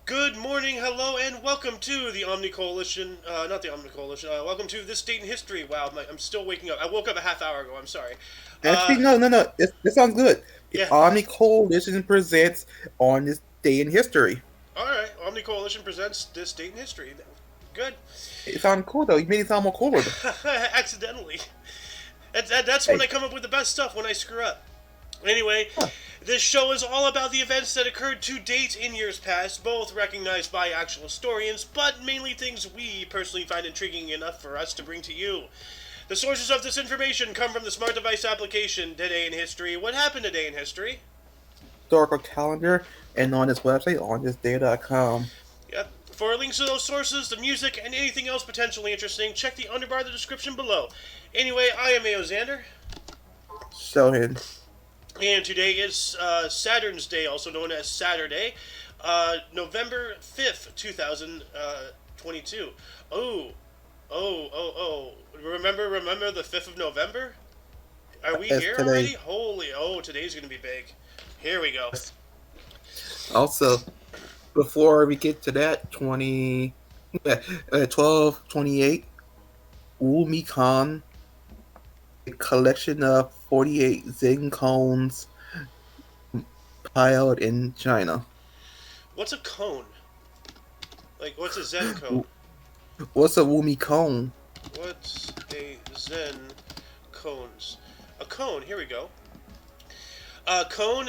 Good morning, hello, and welcome to the Omni Coalition. Not the Omni Coalition. Welcome to This Date in History. Wow, I'm still waking up. I woke up a half hour ago. I'm sorry. Actually, Uh, no, no, no. This sounds good. The yeah. Omni Coalition presents on this day in history. All right. Omni Coalition presents This Date in History. Good. It sounds cool though. You made it sound more cooler. Accidentally. That's when Hey, I come up with the best stuff when I screw up. Anyway, huh. this show is all about the events that occurred to date in years past, both recognized by actual historians, but mainly things we personally find intriguing enough for us to bring to you. The sources of this information come from the smart device application Today in History. What happened today in history? Historical calendar and on this website on thisday.com. Yep. For links to those sources, the music, and anything else potentially interesting, check the underbar of the description below. Anyway, I am Ao Xander, So him. and today is Saturn's Day, also known as Saturday, November 5th, 2022. Oh, oh. Remember the 5th of November? Are we As here already? today. Holy, today's gonna be big. Here we go. Also, before we get to that, 1228, Umi Khan, a collection of 48 Zen cones piled in China. What's a cone? Like, what's a Zen cone? What's a Wumi cone? What's a Zen cones? A cone, here we go. A cone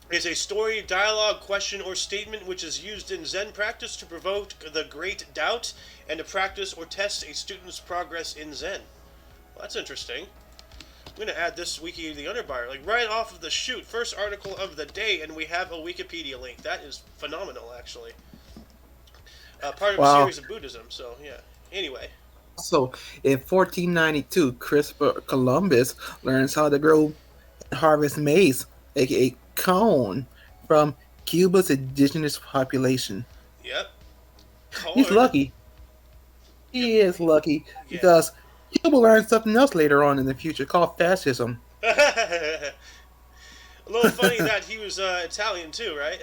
is a story, dialogue, question, or statement which is used in Zen practice to provoke the great doubt and to practice or test a student's progress in Zen. Well, that's interesting. I'm going to add this wiki to the underbar. Like, right off of the shoot, first article of the day, and we have a Wikipedia link. That is phenomenal, actually. Part of a Wow. series of Buddhism, so yeah. Anyway. So, in 1492, Christopher Columbus learns how to grow and harvest maize, aka corn, from Cuba's indigenous population. Yep. He's Corn. lucky. He is lucky Yeah. because Cuba learned something else later on in the future called fascism. A little funny that he was Italian too, right?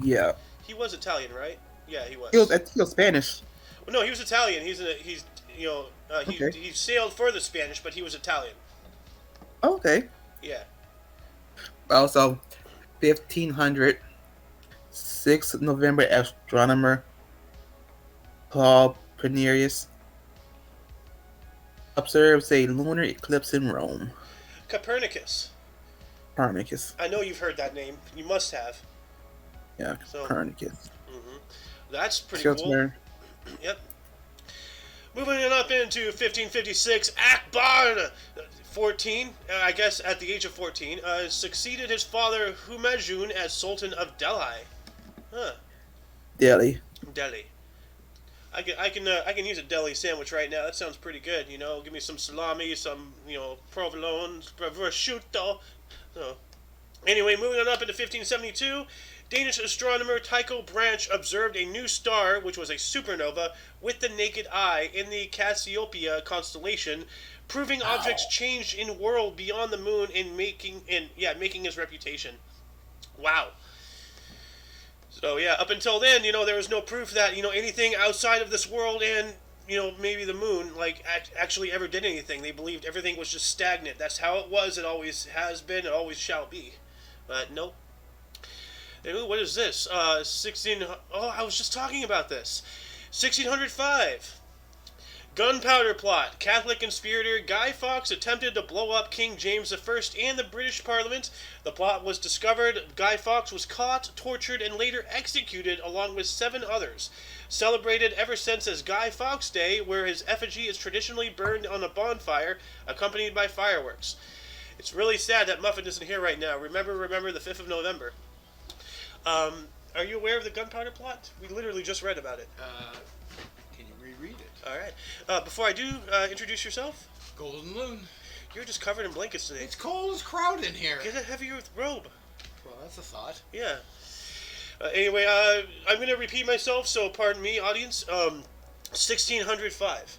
Yeah, He was Italian, right? Yeah, he he was, was. he was Spanish. Well, no, he was Italian. He's Okay, he sailed for the Spanish, but he was Italian. okay. Yeah. Also, 1500, 6th November astronomer Paul Pernerius observes a lunar eclipse in Rome. Copernicus. Copernicus. I know you've heard that name. You must have. Yeah, So, Copernicus. hmm that's pretty Your cool. turn. Yep. Moving on up into 1556, Akbar 14, I guess at the age of 14, succeeded his father Humayun as Sultan of Delhi. Huh. Delhi. Delhi. I can use a deli sandwich right now. That sounds pretty good. You know, give me some salami, some provolone, prosciutto. So, anyway, moving on up into 1572, Danish astronomer Tycho Branch observed a new star, which was a supernova, with the naked eye in the Cassiopeia constellation, proving objects changed in world beyond the moon and making his reputation. Wow. So yeah, up until then, there was no proof that anything outside of this world and maybe the moon like actually ever did anything. They believed everything was just stagnant. That's how it was. It always has been. It always shall be. But nope. And what is this? 16. Oh, I was just talking about this. 1605. Gunpowder plot. Catholic conspirator Guy Fawkes attempted to blow up King James I and the British Parliament. The plot was discovered. Guy Fawkes was caught, tortured, and later executed along with 7 others. Celebrated ever since as Guy Fawkes Day, where his effigy is traditionally burned on a bonfire, accompanied by fireworks. It's really sad that Muffin isn't here right now. Remember the 5th of November. Are you aware of the gunpowder plot? We literally just read about it. Can you reread it? All right. Before I do, introduce yourself. Golden Moon. You're just covered in blankets today. It's cold as crowd in here. Get a heavier robe. Well, that's a thought. Yeah. Anyway, I'm going to repeat myself, so pardon me, audience. 1605.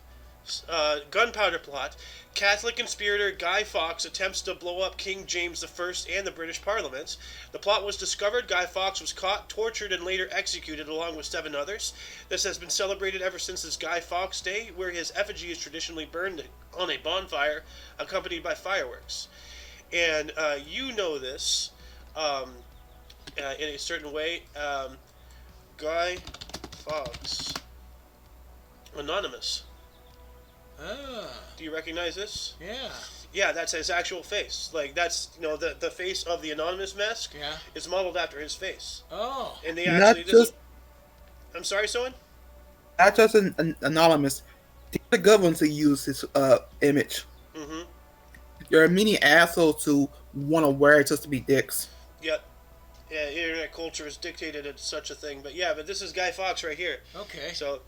Gunpowder plot. Catholic conspirator Guy Fawkes attempts to blow up King James I and the British Parliament. The plot was discovered. Guy Fawkes was caught, tortured, and later executed along with 7 others. This has been celebrated ever since his Guy Fawkes Day, where his effigy is traditionally burned on a bonfire, accompanied by fireworks. And you know this in a certain way. Guy Fawkes. Anonymous. Ah. Do you recognize this? Yeah. Yeah, that's his actual face. Like, that's, the face of the Anonymous mask Yeah. is modeled after his face. Oh. And they Not actually... just, I'm sorry, Soen? not just an anonymous. The government to use his image. Mm-hmm. There are many assholes who want to wear it just to be dicks. Yep. Yeah, internet culture has dictated it such a thing. But yeah, but this is Guy Fawkes right here. Okay. So,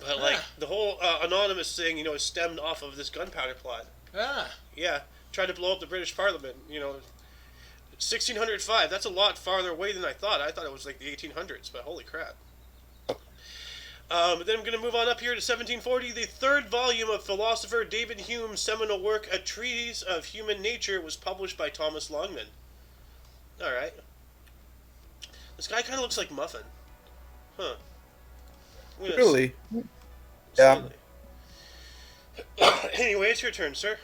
but like, the whole Anonymous thing, is stemmed off of this gunpowder plot. Ah. Yeah, tried to blow up the British Parliament, 1605, that's a lot farther away than I thought. I thought it was like the 1800s, but holy crap. Then I'm going to move on up here to 1740. The third volume of philosopher David Hume's seminal work, A Treatise of Human Nature, was published by Thomas Longman. Alright. This guy kind of looks like Muffin. Huh. Really? Yeah. Anyway, it's your turn, sir.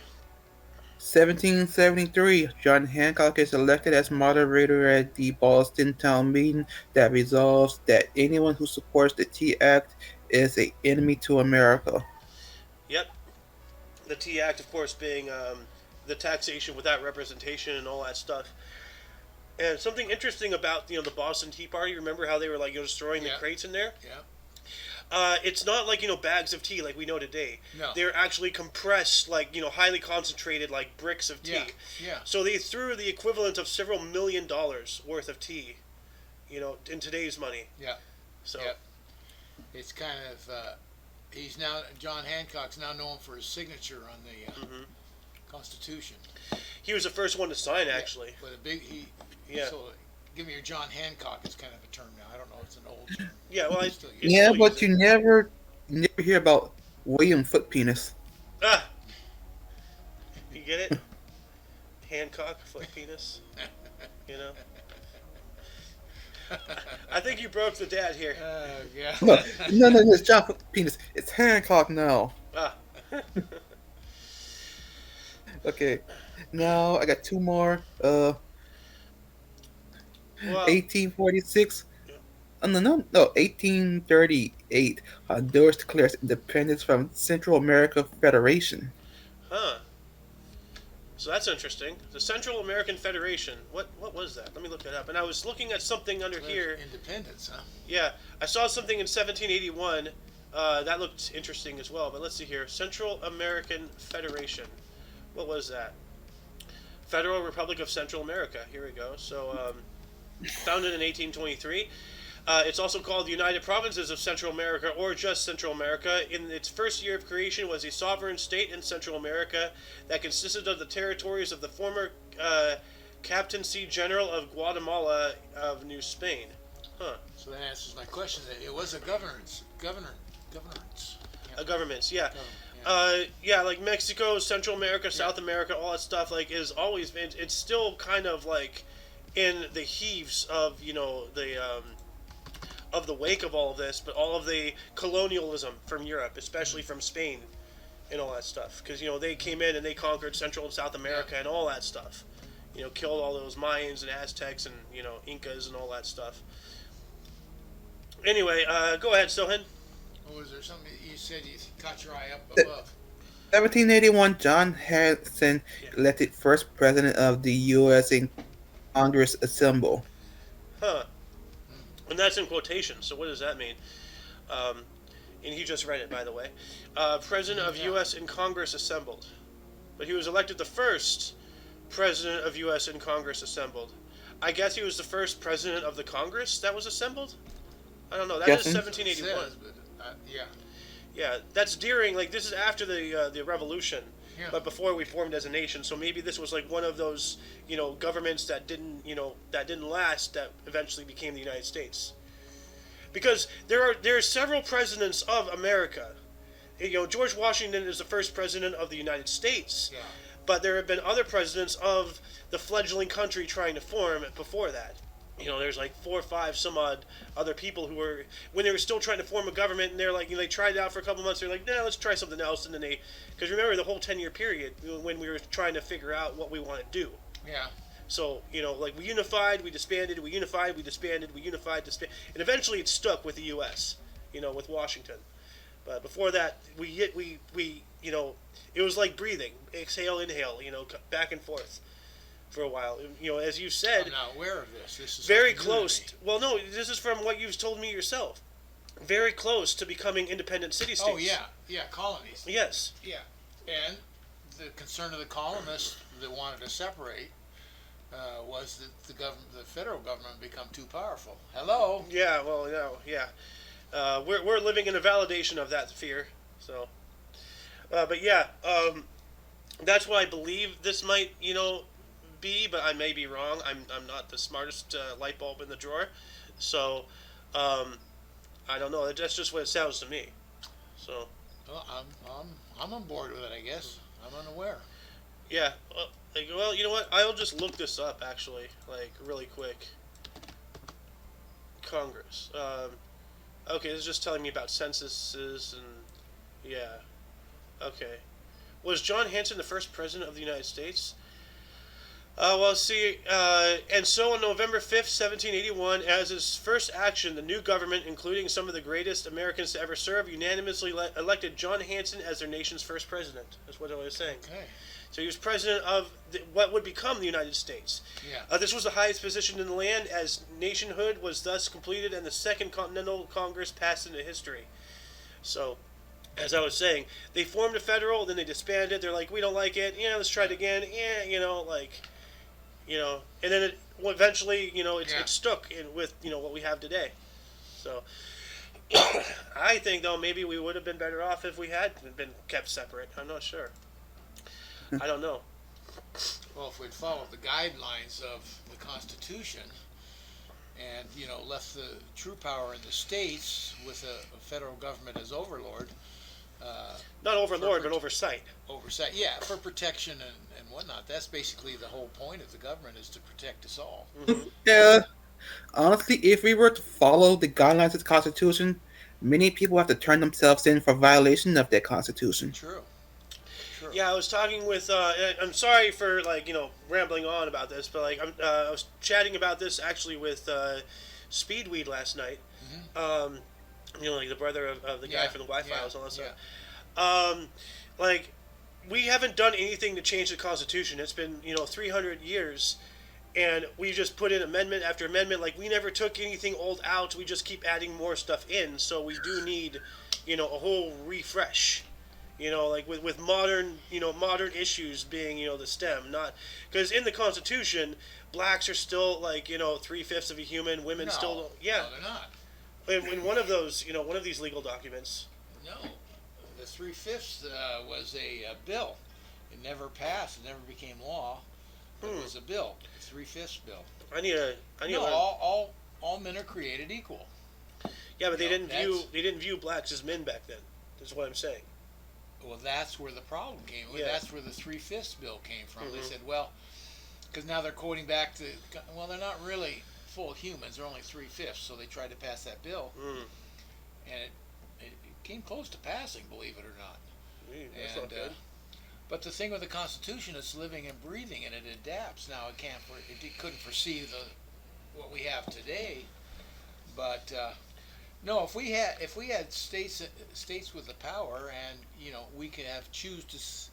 1773, John Hancock is elected as moderator at the Boston town meeting that resolves that anyone who supports the Tea Act is an enemy to America. Yep. The Tea Act, of course, being the taxation without representation and all that stuff. And something interesting about the Boston Tea Party. Remember how they were like destroying the crates in there? Yeah. It's not like bags of tea like we know today. No. They're actually compressed, like highly concentrated, like bricks of tea. Yeah. So they threw the equivalent of several $1 million worth of tea, in today's money. Yeah. So. Yep. It's kind of John Hancock's now known for his signature on the Constitution. He was the first one to sign, actually. With a big So, give me your John Hancock is kind of a term now. I don't know if it's an old term. Yeah, well, Yeah, but you never hear about William Foot Penis. Ah! You get it? Hancock, foot penis. I think you broke the dad here. Yeah. No, it's John Foot Penis. It's Hancock now. Ah. Okay. Now I got 2 more. 1846. No, 1838. Honduras declares independence from Central America Federation. Huh. So that's interesting. The Central American Federation. What was that? Let me look that up. And I was looking at something under here. Independence, huh? Yeah, I saw something in 1781. That looked interesting as well. But let's see here. Central American Federation. What was that? Federal Republic of Central America. Here we go. So, founded in 1823. It's also called the United Provinces of Central America, or just Central America. In its first year of creation, was a sovereign state in Central America that consisted of the territories of the former Captaincy General of Guatemala of New Spain. Huh. So that answers my question. It was a governance. Governments, yeah. Yeah, like Mexico, Central America, South America, all that stuff, like, is always been, it's still kind of like in the heaves of, of the wake of all of this, but all of the colonialism from Europe, especially from Spain and all that stuff. Because, they came in and they conquered Central and South America and all that stuff. Killed all those Mayans and Aztecs and, Incas and all that stuff. Anyway, go ahead, Sohen. Was there something you said you caught your eye up above? 1781, John Harrison elected first president of the U.S. in Congress assemble. Huh. And that's in quotation, so what does that mean? And he just read it, by the way. President of U.S. in Congress assembled. But he was elected the first president of U.S. in Congress assembled. I guess he was the first president of the Congress that was assembled? I don't know. That is 1781. Says, but, yeah. Yeah, that's during, like, this is after the revolution, but before we formed as a nation. So maybe this was like one of those, governments that didn't last, that eventually became the United States. Because there are several presidents of America, George Washington is the first president of the United States, Yeah. but there have been other presidents of the fledgling country trying to form before that. There's like 4 or 5 some odd other people who were, when they were still trying to form a government, and they're like, they tried it out for a couple months. They're like, nah, let's try something else, and then because remember the whole 10-year period when we were trying to figure out what we want to do. Yeah. So like we unified, we disbanded, we unified, we disbanded, we unified, disbanded, and eventually it stuck with the U.S. With Washington. But before that, we it was like breathing, exhale, inhale, back and forth for a while. As you said, I'm not aware of this. This is very something new to close. me. Well, no, this is from what you've told me yourself. Very close to becoming independent city-states. Oh yeah, colonies. Yes. Yeah, and the concern of the colonists that wanted to separate was that the federal government become too powerful. Hello. Yeah. Well, yeah. We're living in a validation of that fear. So, but yeah, that's what I believe this might, be, but I may be wrong. I'm not the smartest light bulb in the drawer, so I don't know. That's just what it sounds to me. So. Well, I'm on board with it. I guess I'm unaware. Yeah. Well, you know what? I'll just look this up actually, like really quick. Congress. Okay, this is just telling me about censuses and yeah. Okay. Was John Hanson the first president of the United States? Well, see, and so on November 5th, 1781, as his first action, the new government, including some of the greatest Americans to ever serve, unanimously elected John Hanson as their nation's first president. That's what I was saying. Okay. So he was president of what would become the United States. Yeah. This was the highest position in the land, as nationhood was thus completed and the Second Continental Congress passed into history. So, as I was saying, they formed a federal, then they disbanded. They're like, we don't like it. Yeah, let's try it again. Yeah, and then eventually, it stuck with, what we have today. So, I think, though, maybe we would have been better off if we had been kept separate. I'm not sure. I don't know. Well, if we'd followed the guidelines of the Constitution and, left the true power in the states with a federal government as overlord. Not overlord, but oversight. Oversight, yeah, for protection and whatnot. That's basically the whole point of the government, is to protect us all. Mm-hmm. Yeah. Honestly, if we were to follow the guidelines of the Constitution, many people have to turn themselves in for violation of that Constitution. True. Yeah, I was talking with. I'm sorry for rambling on about this, but I was chatting about this actually with Speedweed last night. Mm-hmm. The brother of the guy from the Y-Files and all that Yeah. stuff. We haven't done anything to change the Constitution. It's been 300 years, and we just put in amendment after amendment. We never took anything old out. We just keep adding more stuff in. So we do need a whole refresh. With modern issues being, the stem, not because in the Constitution, blacks are still 3/5 of a human, women still don't. Yeah, No, they're not. in one of those, one of these legal documents. No, the 3/5 was a bill. It never passed. It never became law. It was a bill, a 3/5 bill. I need to No, learn. all men are created equal. Yeah, but they didn't view blacks as men back then. That's what I'm saying. Well, that's where the problem came. Yeah. That's where the 3/5 bill came from. Mm-hmm. They said, well, because now they're quoting back to, well, they're not really full humans. They're only 3/5. So they tried to pass that bill, and it came close to passing, believe it or not. That's not good. But the thing with the Constitution, it's living and breathing, and it adapts. Now it couldn't foresee what we have today, but. No, if we had states with the power, and we could choose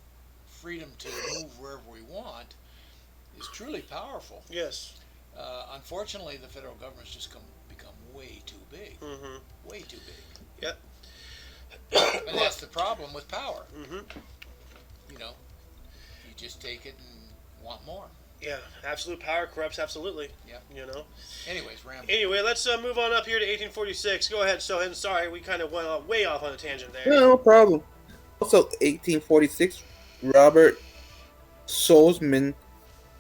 freedom to move wherever we want, is truly powerful. Yes. Unfortunately, the federal government's just become way too big. Mm-hmm. Way too big. Yep. And that's the problem with power. Mm-hmm. You just take it and want more. Yeah, absolute power corrupts absolutely. Yep. Anyways, ramble. Anyway, let's move on up here to 1846. Go ahead, Sohan. Sorry, we kind of went way off on a tangent there. No problem. Also, 1846, Robert Schumann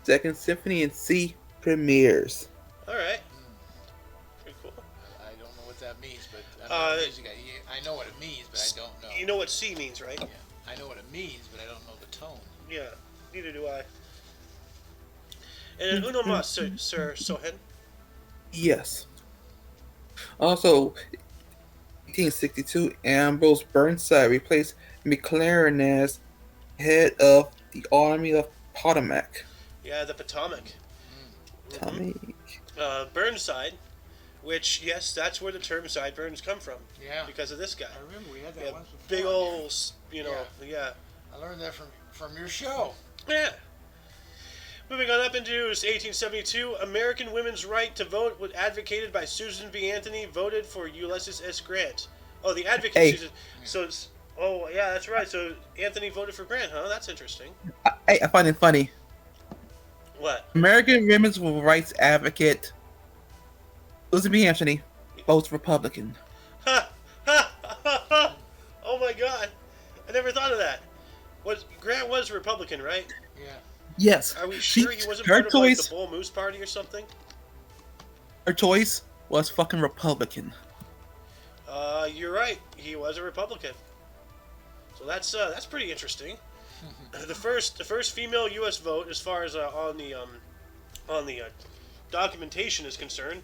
Second Symphony in C premieres. All right. Pretty cool. I don't know what what that means, but I'm not a music guy. I know what it means, but I don't know. You know what C means, right? Yeah, I know what it means, but I don't know the tone. Yeah, neither do I. And uno mas, Sir Sohen. Yes. Also, 1862, Ambrose Burnside replaced McLaren as head of the Army of Potomac. Yeah, the Potomac. Tommy. Burnside, which, yes, that's where the term sideburns come from. Yeah. Because of this guy. I remember we had that Yeah, once before. big old, yeah. I learned that from your show. Yeah. Moving on up into 1872, American women's right to vote was advocated by Susan B. Anthony, voted for Ulysses S. Grant. Oh, the advocate. Hey. Susan. So it's. Oh, yeah, that's right. So Anthony voted for Grant, huh? That's interesting. I find it funny. What? American women's rights advocate Susan B. Anthony votes Republican. Ha! Ha! Ha! Ha! Oh my God! I never thought of that. Grant was Republican, right? Yeah. Yes. Are we sure he wasn't her part of like choice? the Bull Moose Party or something? Her choice was fucking Republican. You're right. He was a Republican. So that's pretty interesting. The first female U.S. vote, as far as on the documentation is concerned,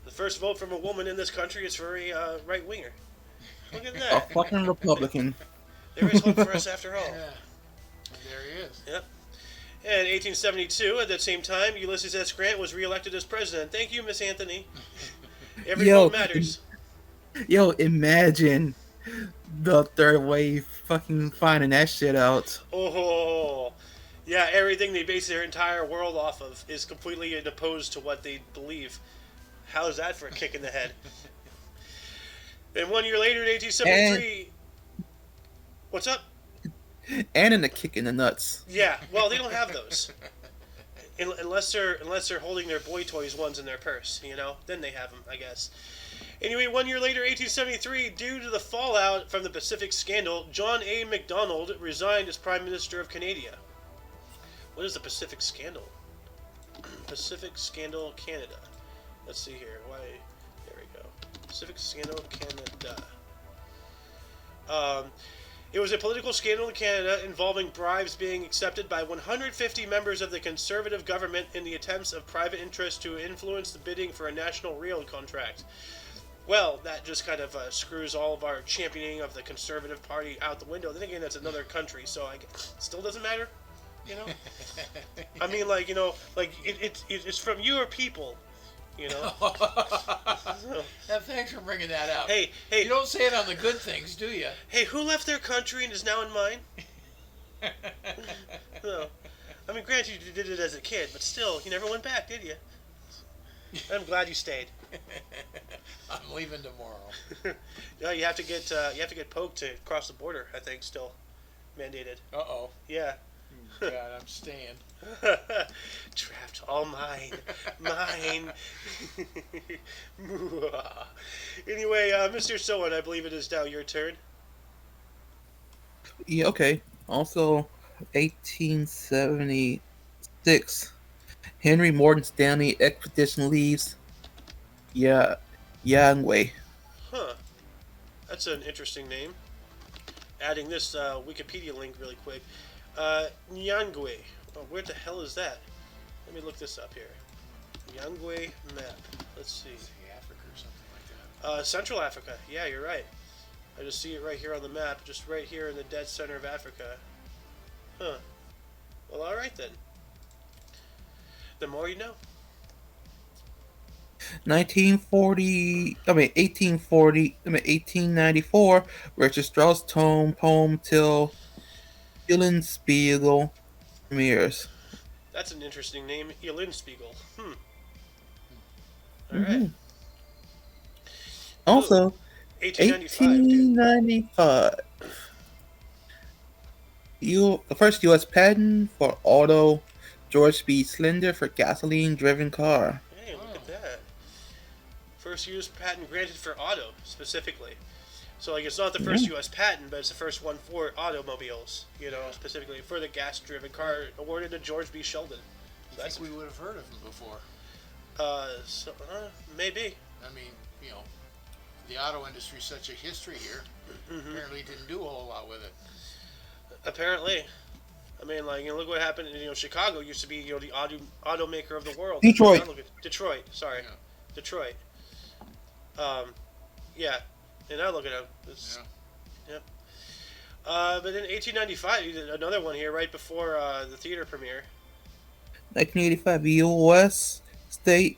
the first vote from a woman in this country is for a right winger. Look at A that. fucking Republican. There is hope for us after all. Yeah. And there he is. Yep. And 1872, at that same time, Ulysses S. Grant was reelected as president. Thank you, Miss Anthony. Every vote matters. Yo, imagine the third wave fucking finding that shit out. Oh, yeah, everything they base their entire world off of is completely opposed to what they believe. How's that for a kick in the head? And 1 year later, in 1873... What's up? And in the kick in the nuts. Yeah, well, they don't have those. Unless they're holding their boy toys ones in their purse, you know? Then they have them, I guess. Anyway, 1 year later, 1873, due to the fallout from the Pacific scandal, John A. Macdonald resigned as Prime Minister of Canada. What is the Pacific scandal? Pacific Scandal, Canada. Let's see here. Why? There we go. Pacific Scandal, Canada. It was a political scandal in Canada involving bribes being accepted by 150 members of the Conservative government in the attempts of private interests to influence the bidding for a national rail contract. Well, that just kind of screws all of our championing of the Conservative Party out the window. Then again, that's another country, so still doesn't matter, you know? I mean, like, you know, like, it's from your people, you know? Yeah, thanks for bringing that up. Hey, You don't say it on the good things, do you? hey, who left their country and is now in mine? No. I mean, granted, you did it as a kid, but still, you never went back, did you? I'm glad you stayed. I'm leaving tomorrow. Yeah, you have to get poked to cross the border. I think still mandated. Uh-oh. Yeah. God, I'm staying. Trapped, all mine, mine. Anyway, Mr. Sohan, I believe it is now your turn. Yeah, okay. Also, 1876, Henry Morton Stanley expedition leaves Yangwei. Huh. That's an interesting name. Adding this Wikipedia link really quick. Nyangwe. Oh, where the hell is that? Let me look this up here. Nyangwe map. Let's see. Africa or something like that. Central Africa. Yeah, you're right. I just see it right here on the map, just right here in the dead center of Africa. Huh. Well, all right then. The more you know. 1894, Richard Strauss poem Till Eulenspiegel premieres. That's an interesting name, Eulenspiegel. All Mhm. right. Also, 1895. 1895. The first U.S. patent for auto, George B. Slender for gasoline-driven car. Hey, look at that. First U.S. patent granted for auto, specifically. So, like, it's not the first U.S. patent, but it's the first one for automobiles, you know, specifically for the gas-driven car, awarded to George B. Sheldon. I think we would have heard of him before. Maybe. I mean, you know, the auto industry such a history here. Hmm. Apparently, didn't do a whole lot with it. Apparently. I mean, like, look what happened. Chicago used to be, the automaker of the world. Detroit. Look at Detroit. Sorry, Yeah. Detroit. Um, yeah, and now look at them. Yep. But in 1895, he did another one here right before the theater premiere. 1985, U.S. state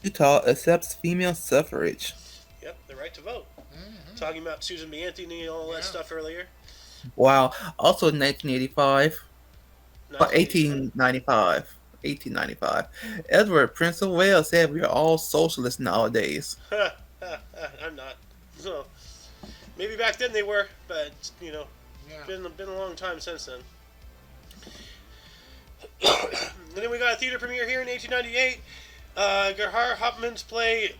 Utah accepts female suffrage. Yep, the right to vote. Mm-hmm. Talking about Susan B. Anthony and all that stuff earlier. Wow. Also 1985, 1985. 1895. Edward, Prince of Wales said we are all socialists nowadays. I'm not. So maybe back then they were, but Yeah. been a long time since then. And then we got a theater premiere here in 1898. Gerhard Hauptmann's play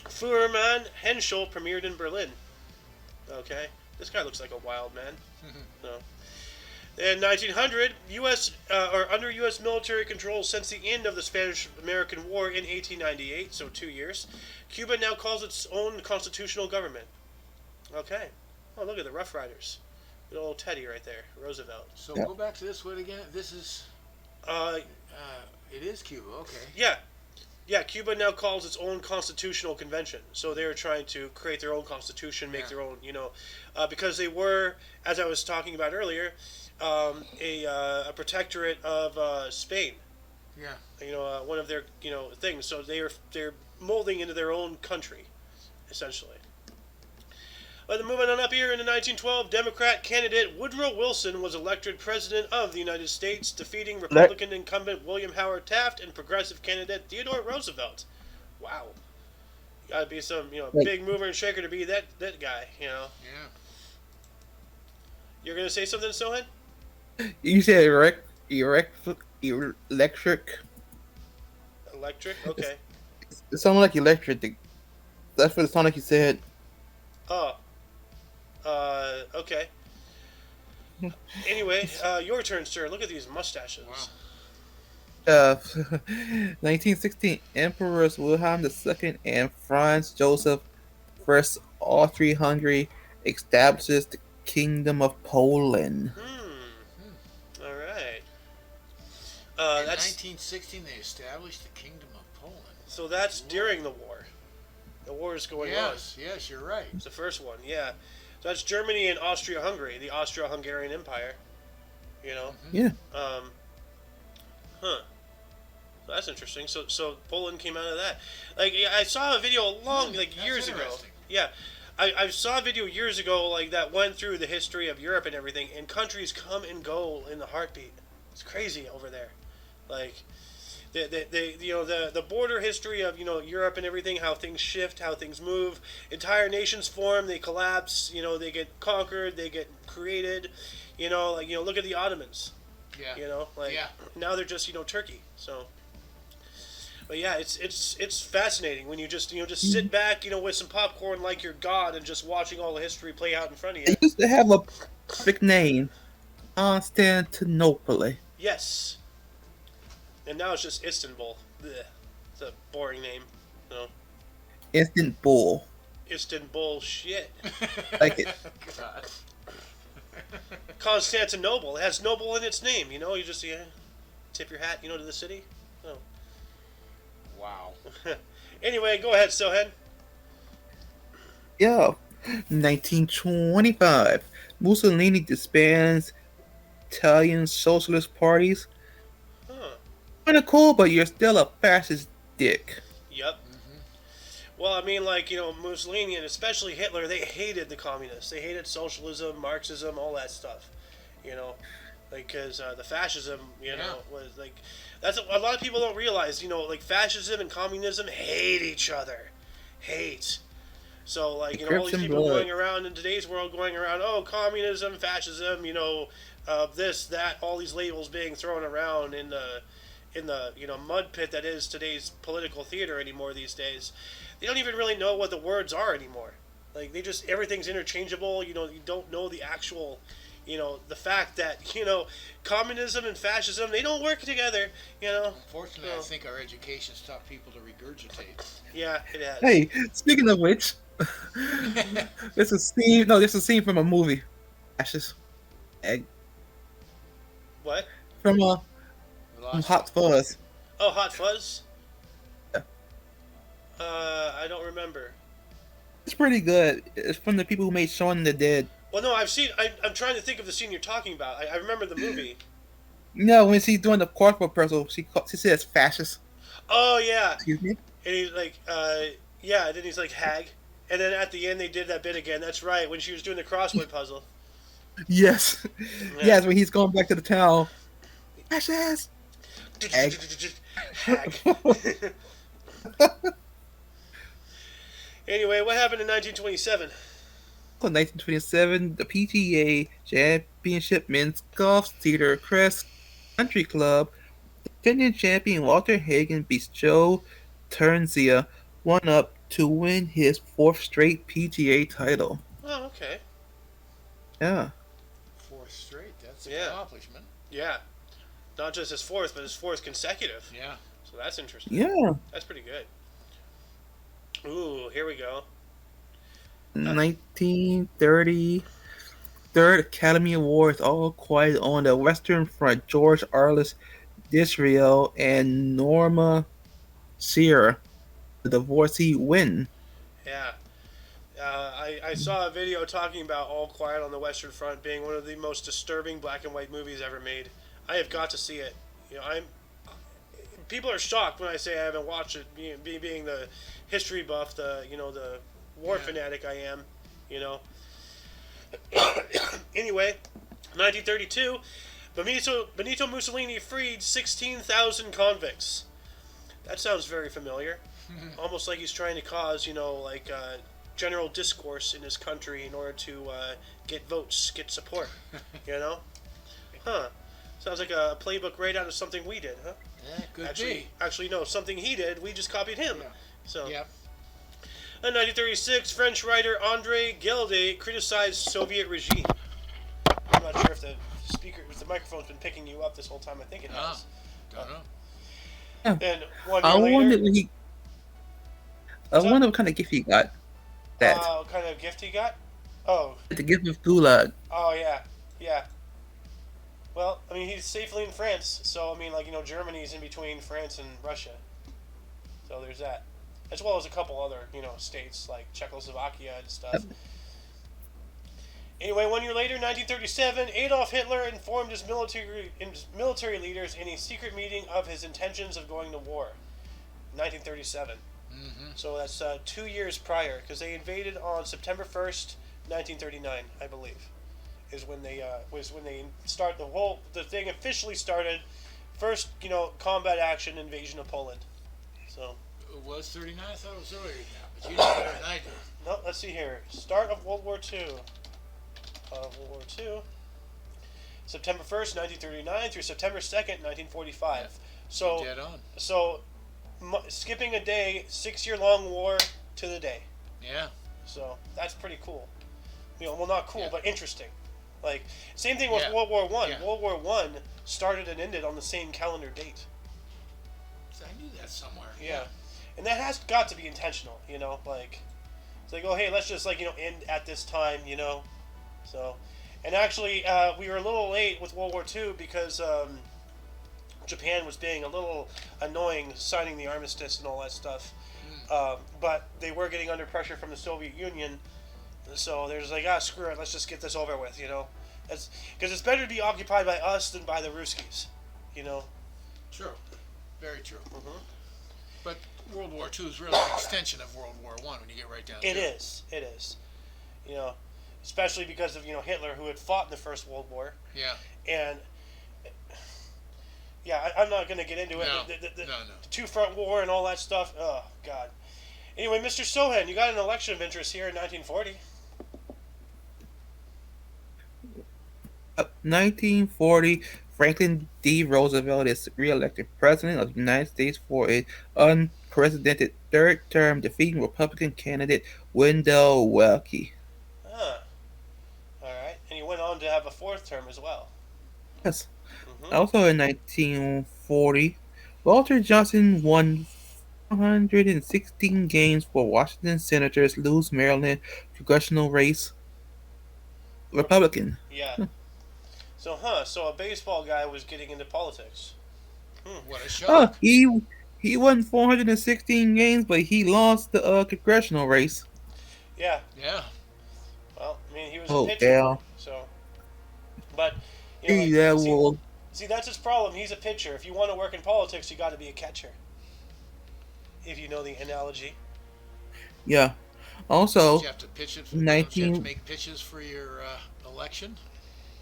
Fuhrmann Henschel premiered in Berlin. Okay, this guy looks like a wild man. No. In 1900, U.S. Or under U.S. military control since the end of the Spanish-American War in 1898, so 2 years, Cuba now calls its own constitutional government. Okay. Oh, look at the Rough Riders. Good old Teddy right there, Roosevelt. So Yeah. go back to this one again. This is. It is Cuba. Okay. Yeah, Cuba now calls its own constitutional convention. So they're trying to create their own constitution, make their own, because they were, as I was talking about earlier, a protectorate of Spain. Yeah. One of their, things. So they're molding into their own country, essentially. But then moving on up here in the 1912, Democrat candidate Woodrow Wilson was elected president of the United States, defeating Republican incumbent William Howard Taft and progressive candidate Theodore Roosevelt. Wow. You gotta be some, big mover and shaker to be that guy, Yeah. You're gonna say something, Sohan? You said electric. Electric? Okay. It sounded like electric. That's what it sounded like you said. Oh. Okay. Anyway, your turn, sir. Look at these mustaches. Wow. 1916, Emperors Wilhelm II and Franz Joseph I Austria-Hungary establishes the Kingdom of Poland. All right. In That's 1916, they established the Kingdom of Poland. so. That's during the war. The war is going on. Yes, you're right. It's the first one. Yeah. So that's Germany and Austria-Hungary, the Austro-Hungarian Empire. Yeah. Huh. So that's interesting. So Poland came out of that. Like, I saw a video years ago. interesting. Yeah. I saw a video years ago that went through the history of Europe and everything, and countries come and go in the heartbeat. It's crazy over there. Like the border history of Europe and everything, how things shift, how things move, entire nations form, they collapse, they get conquered, they get created, look at the Ottomans. Yeah. Now they're just Turkey. So but yeah, it's fascinating when you just sit back, with some popcorn like you're God and just watching all the history play out in front of you. It used to have a perfect name, Constantinople. Yes. And now it's just Istanbul. Blech. It's a boring name. No. Instant Bull. Istanbul shit. Like it. God. Constantinople. It has noble in its name. You just tip your hat, to the city. Oh. Wow. Anyway, go ahead, Sohen. Yeah. 1925, Mussolini disbands Italian socialist parties. Huh. Kind of cool, but you're still a fascist dick. Yep. Well, I mean, Mussolini and especially Hitler, they hated the communists. They hated socialism, Marxism, all that stuff. Because the fascism, was that's a lot of people don't realize. Fascism and communism hate each other, hate. So all these people going around in today's world, oh, communism, fascism, this, that, all these labels being thrown around in the mud pit that is today's political theater anymore these days. They don't even really know what the words are anymore. They just, everything's interchangeable. You don't know the actual, the fact that, communism and fascism, they don't work together, Unfortunately, I think our education's taught people to regurgitate. Yeah, it has. Hey, speaking of which, This is scene. No, this is a scene from a movie. Ashes. Egg What? from We lost you. Hot Fuzz. Oh, Hot Fuzz. Yeah. I don't remember. It's pretty good. It's from the people who made Shaun of the Dead. Well, no, I've seen. I'm trying to think of the scene you're talking about. I remember the movie. No, when she's doing the corporal puzzle, she says fascist. Oh yeah, Excuse me. and he's like, yeah. And then he's like hag, and then at the end they did that bit again. That's right, when she was doing the crossword puzzle. Yes, Yeah. yes. When he's going back to the town, fascist. Egg. Hag. Anyway, what happened in 1927? In 1927, the PGA Championship Men's Golf Cedar Crest Country Club defending champion Walter Hagen beats Joe Turnzia 1-up to win his fourth straight PGA title. Oh, okay. Yeah. Fourth straight. That's an Yeah. accomplishment. Yeah. Not just his fourth, but his fourth consecutive. Yeah. So that's interesting. Yeah. That's pretty good. Ooh, here we go. 1930, third Academy Awards, All Quiet on the Western Front. George Arliss Disraeli and Norma Shearer, the divorcee, win. Yeah. I saw a video talking about All Quiet on the Western Front being one of the most disturbing black and white movies ever made. I have got to see it. You know, people are shocked when I say I haven't watched it. Being the history buff, the war fanatic I am. You know. Anyway, 1932, Benito Mussolini freed 16,000 convicts. That sounds very familiar. Almost like he's trying to cause, general discourse in his country in order to get votes, get support. You know? Huh. Sounds like a playbook right out of something we did, huh? Yeah, could be. Actually, no, something he did, we just copied him. Yeah. So. Yep. In 1936, French writer André Gide criticized Soviet regime. I'm not sure if the microphone's been picking you up this whole time. I think it has. Don't know. Then 1 I year later. wonder when I wonder what kind of gift he got. That What kind of gift he got? Oh. the gift of Gulag. Oh, yeah. Well, I mean, he's safely in France, so, I mean, Germany's in between France and Russia. So there's that. As well as a couple other, states, like Czechoslovakia and stuff. Anyway, 1 year later, 1937, Adolf Hitler informed his military leaders in a secret meeting of his intentions of going to war. 1937. Mm-hmm. So that's 2 years prior, because they invaded on September 1st, 1939, I believe, is when they start the thing officially started. First, combat action invasion of Poland. So. It was 39? I thought it was earlier than that, but you know better than I do. No, let's see here. Start of World War II. September 1st, 1939 through September 2nd, 1945. Yeah. So, Dead on. Skipping a day, 6-year-long war to the day. Yeah. So that's pretty cool. Well, not cool, Yeah. but interesting. Like, same thing with Yeah. World War One. Yeah. World War One started and ended on the same calendar date. I knew that somewhere. Yeah. And that has got to be intentional, like, it's like, oh, hey, let's just, end at this time, so, and actually, we were a little late with World War II because, Japan was being a little annoying signing the armistice and all that stuff, but they were getting under pressure from the Soviet Union, so they're just like, screw it, let's just get this over with, because it's better to be occupied by us than by the Ruskies, True. Very true. Mm-hmm. But World War II is really an extension of World War I when you get right down to it. It is. Especially because of, Hitler, who had fought in the First World War. Yeah. And, yeah, I'm not going to get into it. No. The No. two-front war and all that stuff. Oh, God. Anyway, Mr. Sohan, you got an election of interest here in 1940. 1940, Franklin D. Roosevelt is re-elected President of the United States for an unprecedented third term, defeating Republican candidate Wendell Willkie. All right. And he went on to have a fourth term as well. Yes. Mm-hmm. Also in 1940, Walter Johnson won 416 games for Washington Senators, lose Maryland congressional race, Republican. Yeah. So a baseball guy was getting into politics. Hmm. What a Oh, shock! he won 416 games, but he lost the congressional race. Yeah. Yeah. Well, I mean, he was a Oh, pitcher, yeah. so. But, Hey, like, that see, will. see, that's his problem. He's a pitcher. If you want to work in politics, you got to be a catcher. If you know the analogy. Yeah. Don't Also, you have to pitch it? Don't you have to 19. make pitches for your election?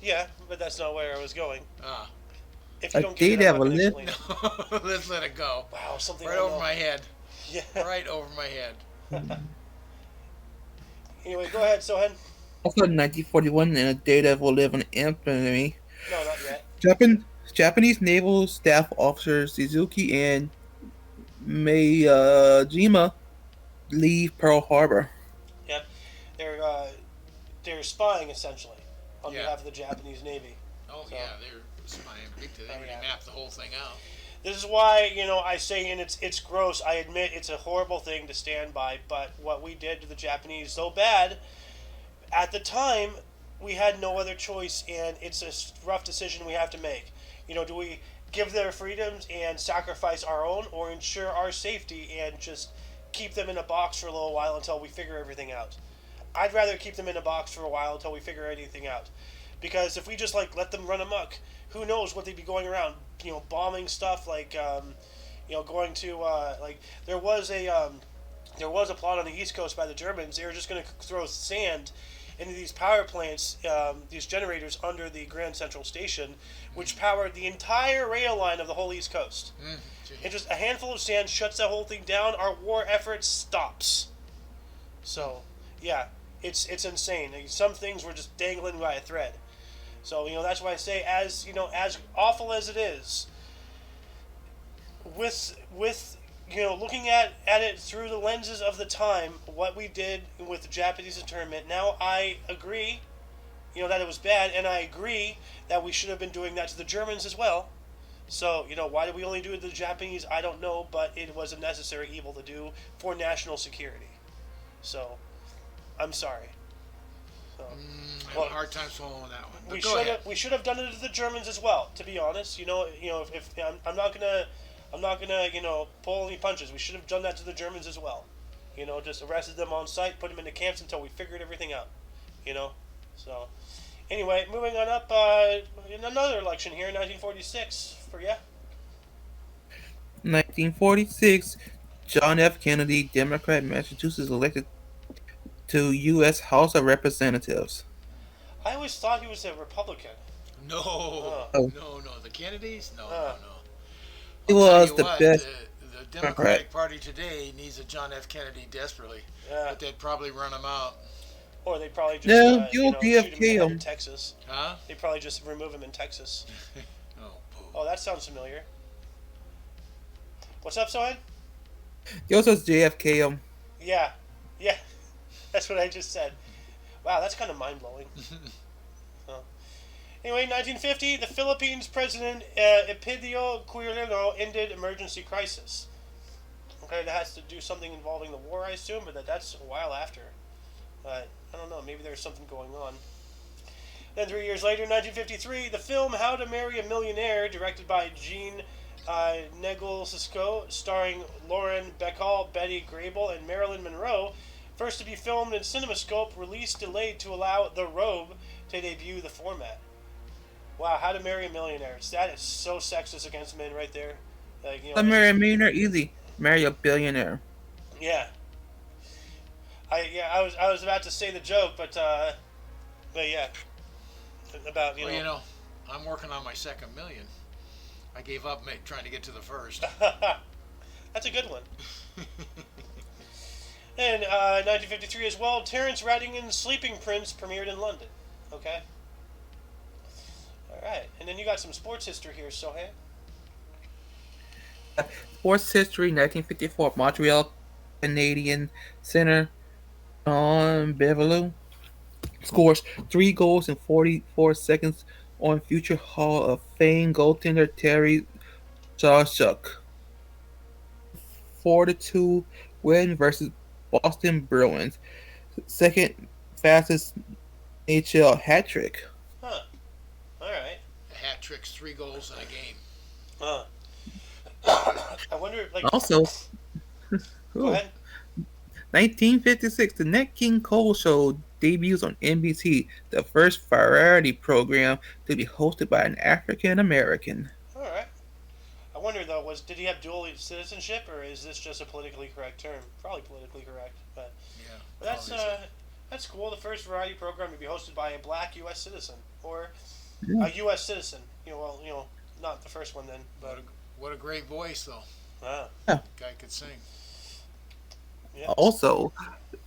Yeah, but that's not where I was going. Ah, If you A don't get it, I'm not Daredevil going to live. explain it. no. Let's let it go. Wow, something Right I over know. my head. Yeah. Right over my head. Anyway, go ahead, Sohen. Also, 1941, and a Daredevil live in infamy. No, not yet. Japan, Japanese naval staff officers Suzuki and Miyajima leave Pearl Harbor. Yep. They're uh, they're spying essentially on Yeah. behalf of the Japanese Navy. Oh So, yeah, they're spying big. They oh, already yeah. mapped the whole thing out. This is why I say, and it's gross. I admit it's a horrible thing to stand by, but what we did to the Japanese so bad at the time, we had no other choice, and it's a rough decision we have to make. Do we give their freedoms and sacrifice our own, or ensure our safety and just keep them in a box for a little while until we figure everything out? I'd rather keep them in a box for a while until we figure anything out, because if we just let them run amok, who knows what they'd be going around, bombing stuff going to there was a plot on the East Coast by the Germans. They were just going to throw sand into these power plants, these generators under the Grand Central Station, which powered the entire rail line of the whole East Coast. And just a handful of sand shuts that whole thing down. Our war effort stops. So, yeah, it's insane. Some things were just dangling by a thread. So, that's why I say, as awful as it is, with looking at it through the lenses of the time, what we did with the Japanese internment, now I agree, that it was bad, and I agree that we should have been doing that to the Germans as well. So, why did we only do it to the Japanese? I don't know, but it was a necessary evil to do for national security. So, I'm sorry. So, I have a hard time swallowing that one. But we should have done it to the Germans as well. To be honest, if I'm not gonna pull any punches. We should have done that to the Germans as well. Just arrested them on site, put them into camps until we figured everything out. So anyway, moving on up in another election here in 1946 for you. 1946, John F. Kennedy, Democrat, Massachusetts, elected to U.S. House of Representatives. I always thought he was a Republican. No, Oh. no. The Kennedys? No, Uh. no. He I'll tell was you the what, best. the Democratic Party today needs a John F. Kennedy desperately, Yeah. but they'd probably run him out. Or they probably just No, shoot him in the head DFK in him. Texas. Huh? They probably just remove him in Texas. Oh, poo. Oh, that sounds familiar. What's up, Sohan? He also JFK him. Yeah, that's what I just said. Wow, that's kind of mind blowing. Anyway, 1950, the Philippines President Epidio Quirino ended emergency crisis. Okay, that has to do something involving the war, I assume, but that's a while after. But I don't know, maybe there's something going on. Then 3 years later, 1953, the film How to Marry a Millionaire, directed by Jean Neglesco, starring Lauren Bacall, Betty Grable, and Marilyn Monroe, first to be filmed in CinemaScope, release delayed to allow The Robe to debut the format. Wow, How to Marry a Millionaire. That is so sexist against men right there. Marry a millionaire easy. Marry a billionaire. Yeah. I was about to say the joke, but yeah. About, Well, I'm working on my second million. I gave up trying to get to the first. That's a good one. And 1953 as well, Terence Rattigan's Sleeping Prince premiered in London. Okay. All right, and then you got some sports history here, Sohail. Sports history, 1954, Montreal Canadian center John Bevelou scores 3 goals in 44 seconds on future Hall of Fame goaltender Terry Sawchuk. 4-2 win versus Boston Bruins. Second fastest NHL hat trick. Huh. All right. Hat tricks, 3 goals in a game. Huh. I wonder, like, Also, go ooh, ahead. 1956, the Nat King Cole Show debuts on NBC, the first variety program to be hosted by an African American. All right. I wonder though, did he have dual citizenship, or is this just a politically correct term? Probably politically correct, but Yeah, that's probably so. that's cool. The first variety program to be hosted by a black U.S. citizen or Yeah. a U.S. citizen. Not the first one then, What but a, what a great voice, though. wow, Guy could sing. yeah. Also,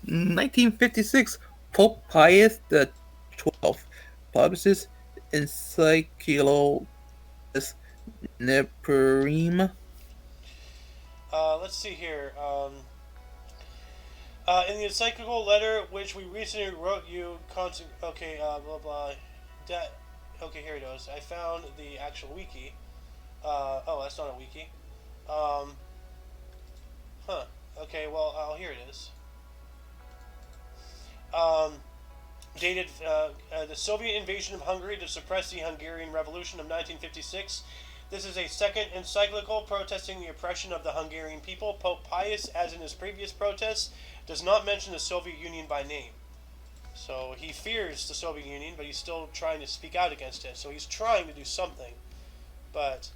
1956, Pope Pius the 12th publishes Encyclopedis Neperim. Let's see here. In the encyclical letter which we recently wrote you, okay, blah blah. That, okay, here it goes. I found the actual wiki. Oh, that's not a wiki. Um, huh. Okay, well, here it is. Um, dated the Soviet invasion of Hungary to suppress the Hungarian Revolution of 1956. This is a second encyclical protesting the oppression of the Hungarian people. Pope Pius, as in his previous protests, does not mention the Soviet Union by name. So he fears the Soviet Union, but he's still trying to speak out against it. So he's trying to do something. But,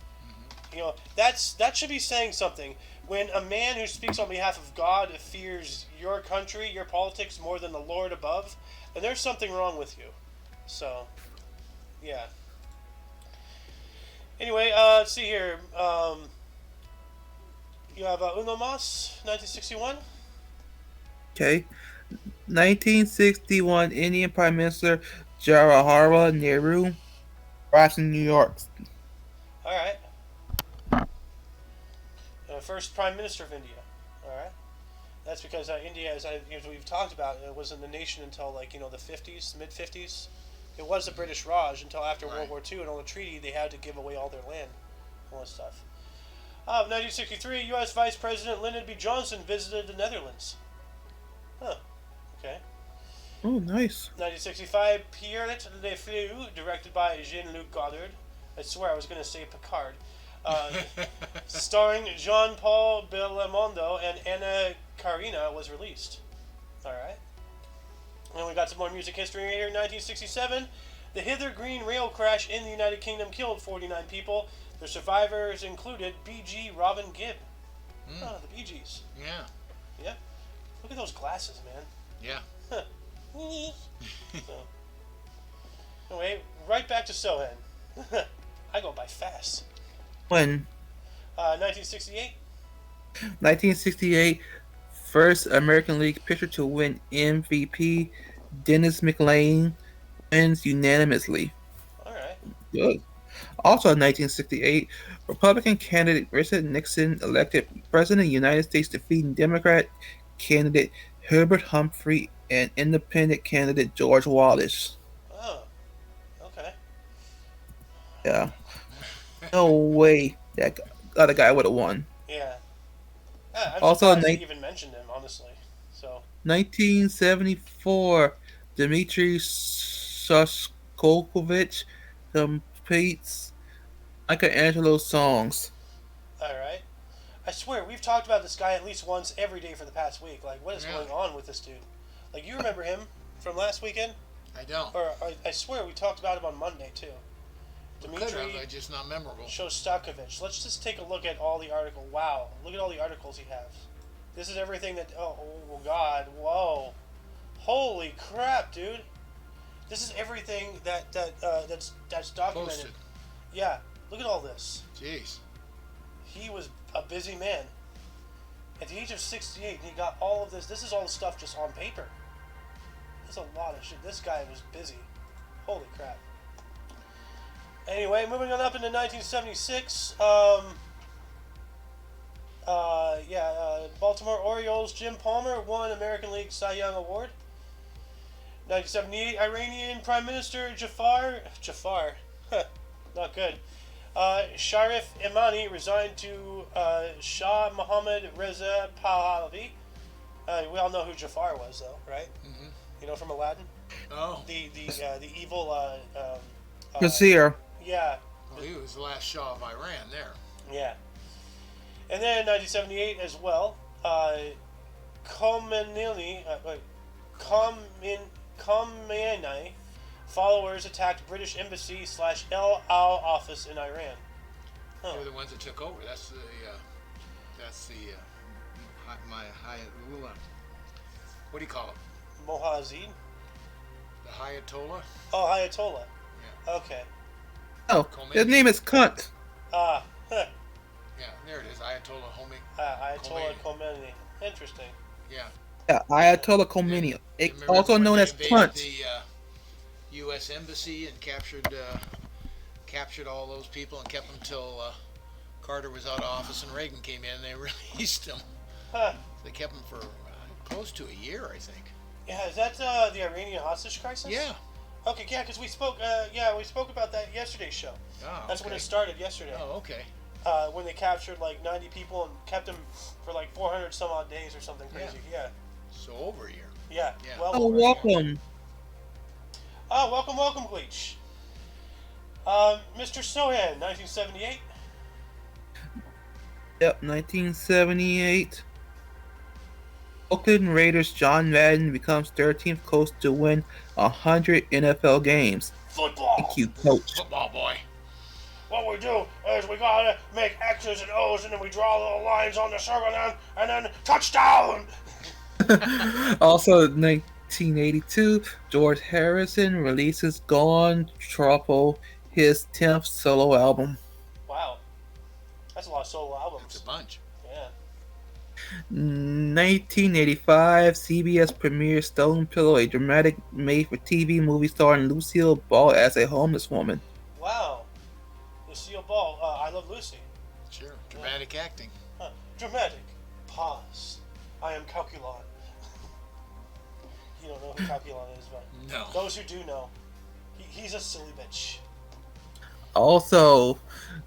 that should be saying something. When a man who speaks on behalf of God fears your country, your politics, more than the Lord above, then there's something wrong with you. So, yeah. Anyway, let's see here. You have Uno Mas, 1961. Okay. 1961, Indian Prime Minister Jawaharlal Nehru arrives in New York. All right. First Prime Minister of India. All right. That's because India, as we've talked about, it wasn't a nation until the 50s, mid 50s. It was the British Raj until after World War II, and on the treaty they had to give away all their land, all that stuff. 1963, U.S. Vice President Lyndon B. Johnson visited the Netherlands. Huh. Okay. Oh, nice. 1965, Pierre Le Feu, directed by Jean-Luc Godard. I swear I was going to say Picard. Starring Jean-Paul Belmondo and Anna Karina, was released. Alright. And we got some more music history right here. 1967, the Hither Green rail crash in the United Kingdom killed 49 people. The survivors included B.G. Robin Gibb. Oh, the Bee Gees. Yeah. Yeah. Look at those glasses, man. Yeah. So, anyway, right back to Sohan. I go by fast. When 1968. 1968, first American League pitcher to win MVP, Dennis McLain wins unanimously. All right. Good. Also in 1968, Republican candidate Richard Nixon elected President of the United States, defeating Democrat candidate Herbert Humphrey and independent candidate George Wallace. Oh. Okay. Yeah. No way that other guy would have won. Yeah. I'm Also, surprised they even mentioned him, honestly. So. 1974, Dmitry Shostakovich competes Michelangelo's songs. All right. I swear we've talked about this guy at least once every day for the past week. Like, what is going on with this dude? Like, you remember him from last weekend? I don't. Or I swear we talked about him on Monday too. Dmitry, just not memorable. Shostakovich. Let's just take a look at all the article. Wow, look at all the articles he has. This is everything that. Oh God! Whoa! Holy crap, dude! This is everything that's documented. Posted. Yeah, look at all this. Jeez. He was a busy man. At the age of 68, he got all of this. This is all the stuff just on paper. That's a lot of shit. This guy was busy. Holy crap. Anyway, moving on up into 1976. Baltimore Orioles Jim Palmer won American League Cy Young Award. 1978, Iranian Prime Minister Jafar, not good, Sharif Imani resigned to Shah Mohammad Reza Pahlavi. We all know who Jafar was, though, right? Mm-hmm. You know, from Aladdin. Oh, The evil. Brazier. Yeah, well, he was the last Shah of Iran there. yeah. And then in 1978 as well, Khomeini, Khomeini followers attacked British embassy / El Al office in Iran. Huh. They were the ones that took over. That's the my high. What do you call it? Mohazid? The Hayatollah. Oh, Ayatollah. Yeah. Okay. Oh, Khomeini. his name is Cunt. Huh. Yeah, there it is. Ayatollah Ayatollah Khomeini. Interesting. Yeah. Yeah, Ayatollah Khomeini, Remember also when known they as invaded Cunt. the U.S. embassy and captured all those people and kept them till Carter was out of office and Reagan came in and they released them. Huh. They kept them for close to a year, I think. Yeah, is that the Iranian hostage crisis? Yeah. Okay, yeah, because we spoke. We spoke about that yesterday's show. Oh, That's when okay. it started yesterday. Oh, okay. When they captured like 90 people and kept them for like 400 some odd days or something crazy. Yeah. So over a year. Yeah. Yeah. Well, Oh, over a year. welcome. Oh, welcome, Bleach. Mr. Sohan, 1978. Yep, 1978. Oakland Raiders John Madden becomes 13th coach to win 100 NFL games. Football. Thank you, coach. Football boy. What we do is we gotta make X's and O's and then we draw little lines on the circle and then touchdown. Also, 1982, George Harrison releases Gone Trouble, his 10th solo album. Wow. That's a lot of solo It's albums. a bunch. Yeah. 1985, CBS premieres Stone Pillow, a dramatic made-for-TV movie starring Lucille Ball as a homeless woman. Wow. Lucille Ball. I Love Lucy. Sure. Dramatic acting. Huh. Dramatic. Pause. I am Calculon. You don't know who Calculon is, but No. those who do know, he's a silly bitch. Also,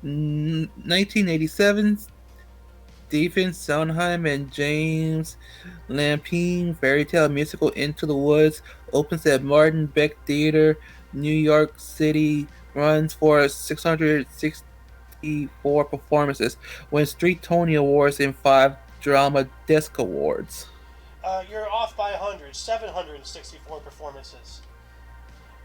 1987, Stephen Sondheim and James Lapine fairy tale musical Into the Woods opens at Martin Beck Theater, New York City, runs for 664 performances, wins 3 Tony Awards and 5 Drama Desk Awards. You're off by 100. 764 performances.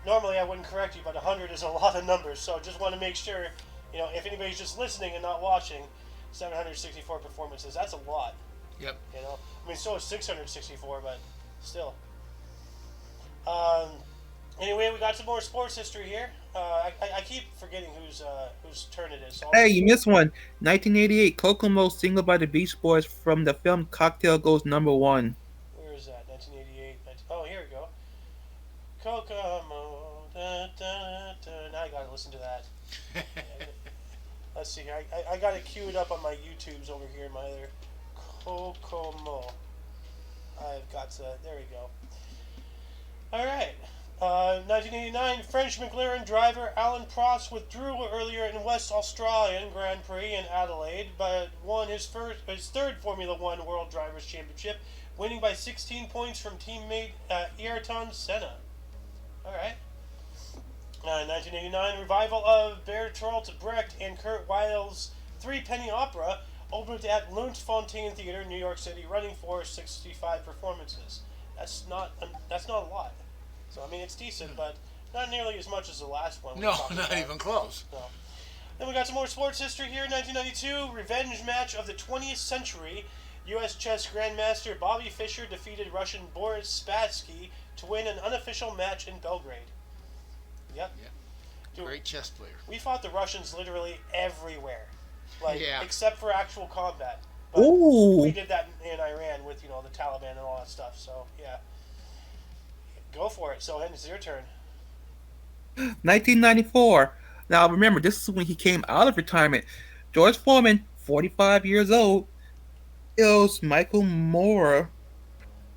Normally I wouldn't correct you, but 100 is a lot of numbers, so just want to make sure, if anybody's just listening and not watching, 764 performances, that's a lot. Yep. I mean, so is 664, but still. Anyway, we got some more sports history here. I keep forgetting whose turn it is. So Hey, you missed one. 1988, Kokomo single by the Beach Boys from the film Cocktail goes #1. Where is that? 1988. Oh, here we go. Kokomo. Da, da, da. Now I gotta listen to that. Let's see here. I got it queued up on my YouTubes over here in my other Kokomo. I've got there we go. Alright. 1989, French McLaren driver Alan Prost withdrew earlier in West Australian Grand Prix in Adelaide, but won his third Formula One World Drivers' Championship, winning by 16 points from teammate Ayrton Senna. Alright. 1989, revival of Bertolt Brecht and Kurt Weill's Three Penny Opera opened at Luntfontein Theater, New York City, running for 65 performances. That's not a lot. So I mean, it's decent, but not nearly as much as the last one. No, not even close. No. Then we got some more sports history here. 1992, revenge match of the 20th century. U.S. chess grandmaster Bobby Fischer defeated Russian Boris Spassky to win an unofficial match in Belgrade. Yep. Yeah. Dude, Great chess player. we fought the Russians literally everywhere, Yeah. except for actual combat. But Ooh. we did that in Iran with the Taliban and all that stuff. So yeah, go for it. So it's your turn. 1994. Now remember, this is when he came out of retirement. George Foreman, 45 years old, kills Michael Moore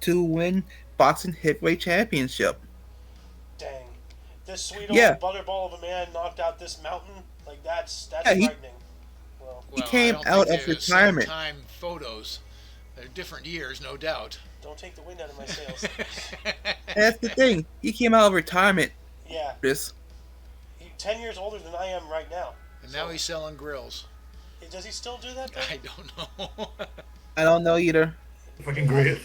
to win boxing heavyweight championship. Dang, this sweet Yeah. old butterball of a man knocked out this mountain. Like that's Yeah, he frightening. Well, he Well, I came don't think out they're of the same retirement. time photos. They're different years, no doubt. don't take the wind out of my sails. That's the thing. He came out of retirement. Yeah, Chris. 10 years older than I am right now. And So, now he's selling grills. does he still do that? Though? I don't know. I don't know either. Fucking great.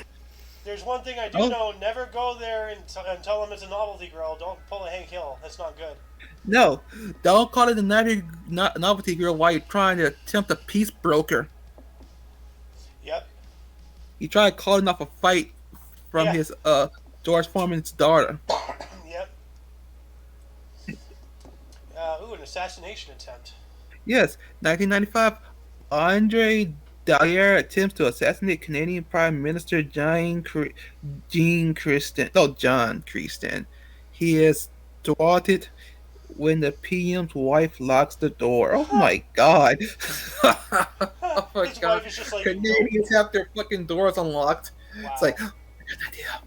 There's one thing I do Oh. know: never go there and tell him it's a novelty grill. Don't pull a Hank Hill. That's not good. No, don't call it a novelty girl while you're trying to attempt a peace broker. Yep. He tried calling off a fight from Yeah. his George Foreman's daughter. Yep. An assassination attempt. Yes, 1995, Andre Dallaire attempts to assassinate Canadian Prime Minister John Christian. He is thwarted when the PM's wife locks the door. Oh my god. Oh my His god. wife is just like, Canadians have their fucking doors unlocked. Wow. It's like, good idea.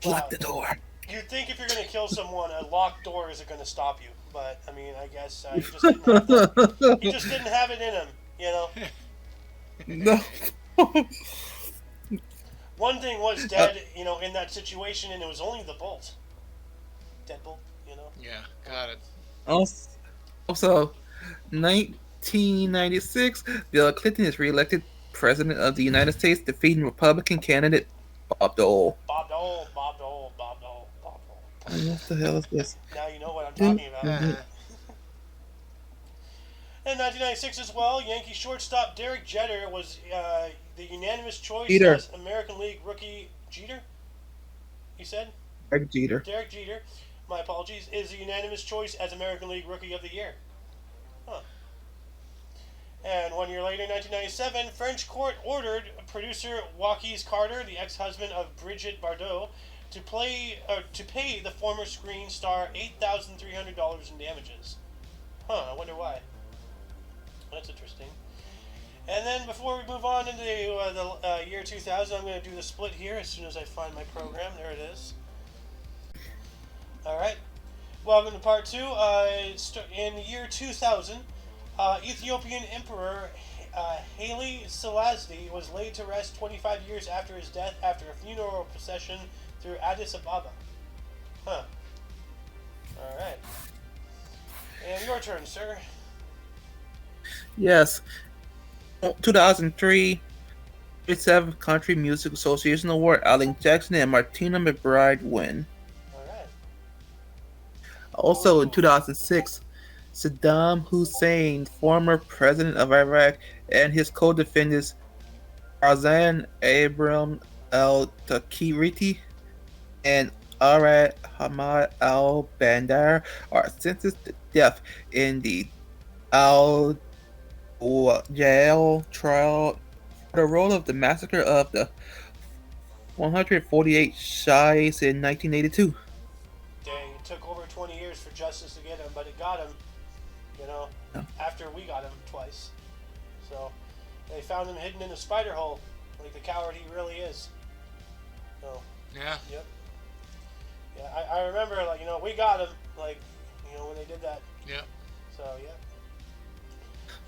Lock the door. You'd think if you're going to kill someone, a locked door isn't going to stop you. But, I mean, I guess he just didn't have that. He just didn't have it in him, you know? No. One thing was dead, you know, in that situation, and it was only the bolt. Deadbolt, you know? Yeah, got it. Also, 1996, Bill Clinton is reelected President of the United States, defeating Republican candidate Bob Dole. Bob Dole, Bob Dole, Bob Dole, Bob Dole. What the hell is this? Now you know what I'm talking about. Mhm. In 1996 as well, Yankee shortstop Derek Jeter was the unanimous choice Jeter. as American League rookie. Jeter? You said? Greg Jeter. Derek Jeter, my apologies, is the unanimous choice as American League Rookie of the Year. Huh. And 1 year later, 1997, French court ordered producer Joaquin Carter, the ex-husband of Brigitte Bardot, to pay the former screen star $8,300 in damages. Huh, I wonder why. That's interesting. And then before we move on into the year 2000, I'm going to do the split here as soon as I find my program. There it is. Alright. Welcome to part 2. In the year 2000, Ethiopian Emperor Haile Selassie was laid to rest 25 years after his death after a funeral procession through Addis Ababa. Huh. Alright. And your turn, sir. Yes. 2003, 37th Country Music Association Award, Alan Jackson and Martina McBride win. Alright. Also in 2006, Saddam Hussein, former president of Iraq, and his co-defendants Farzan Abram al-Takiriti and Arad Hamad al-Bandar are sentenced to death in the Al-Jail trial for the role of the massacre of the 148 Shias in 1982. Dang, it took over 20 years for justice to get him, but it got him, you know, Yeah. after we got him twice. So, they found him hidden in a spider hole, like the coward he really is. So, Yeah. yep. Yeah, I remember, like, you know, we got him, like, you know, when they did that. Yeah. So, yeah.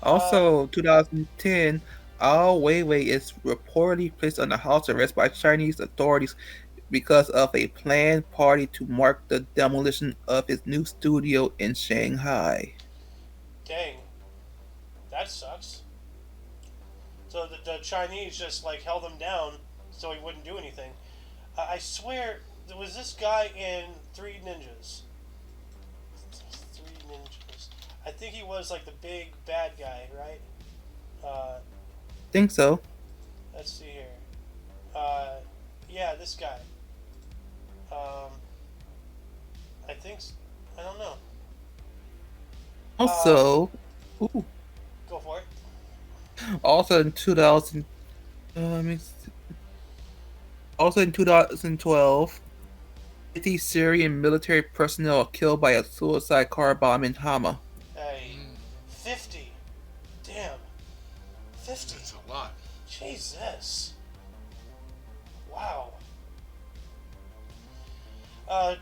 Also, 2010, Al Weiwei is reportedly placed under house arrest by Chinese authorities because of a planned party to mark the demolition of his new studio in Shanghai. Dang. That sucks. So the Chinese just, like, held him down so he wouldn't do anything. I swear, there was this guy in Three Ninjas. Three Ninjas. I think he was, like, the big bad guy, right? Think so. Let's see here. Yeah, this guy. I think... I don't know. Also, ooh, Go for it. also in 2000, let me see. Also in 2012, 50 Syrian military personnel are killed by a suicide car bomb in Hama. Hey, 50. Damn. 50. That's a lot. Jesus. Wow.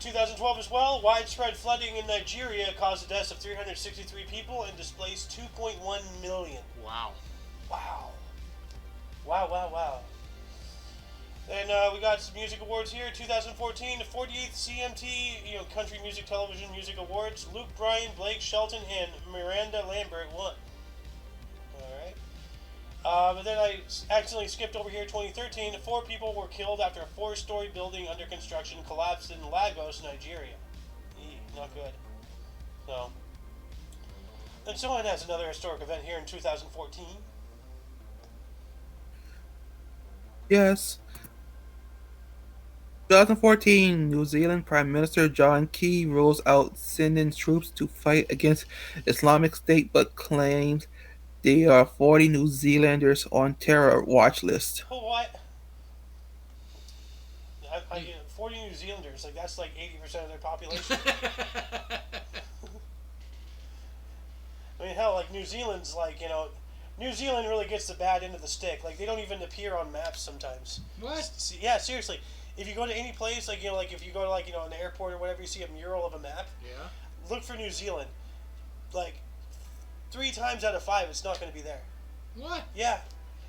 2012 as well, widespread flooding in Nigeria caused the deaths of 363 people and displaced 2.1 million. Wow. Wow. Wow, wow, wow. And we got some music awards here. 2014, the 48th CMT, Country Music Television Music Awards. Luke Bryan, Blake Shelton, and Miranda Lambert won. All right. But then I accidentally skipped over here. 2013, 4 people were killed after a 4-story building under construction collapsed in Lagos, Nigeria. Not good. So. And someone has another historic event here in 2014. Yes. 2014, New Zealand Prime Minister John Key rules out sending troops to fight against Islamic State, but claims there are 40 New Zealanders on terror watch list. Oh, what? 40 New Zealanders, like that's like 80% of their population. I mean, hell, like New Zealand's like, New Zealand really gets the bad end of the stick. Like they don't even appear on maps sometimes. What? Yeah, seriously. If you go to any place, like like if you go to like an airport or whatever, you see a mural of a map. Yeah. Look for New Zealand. Like 3 times out of 5, it's not going to be there. What? Yeah,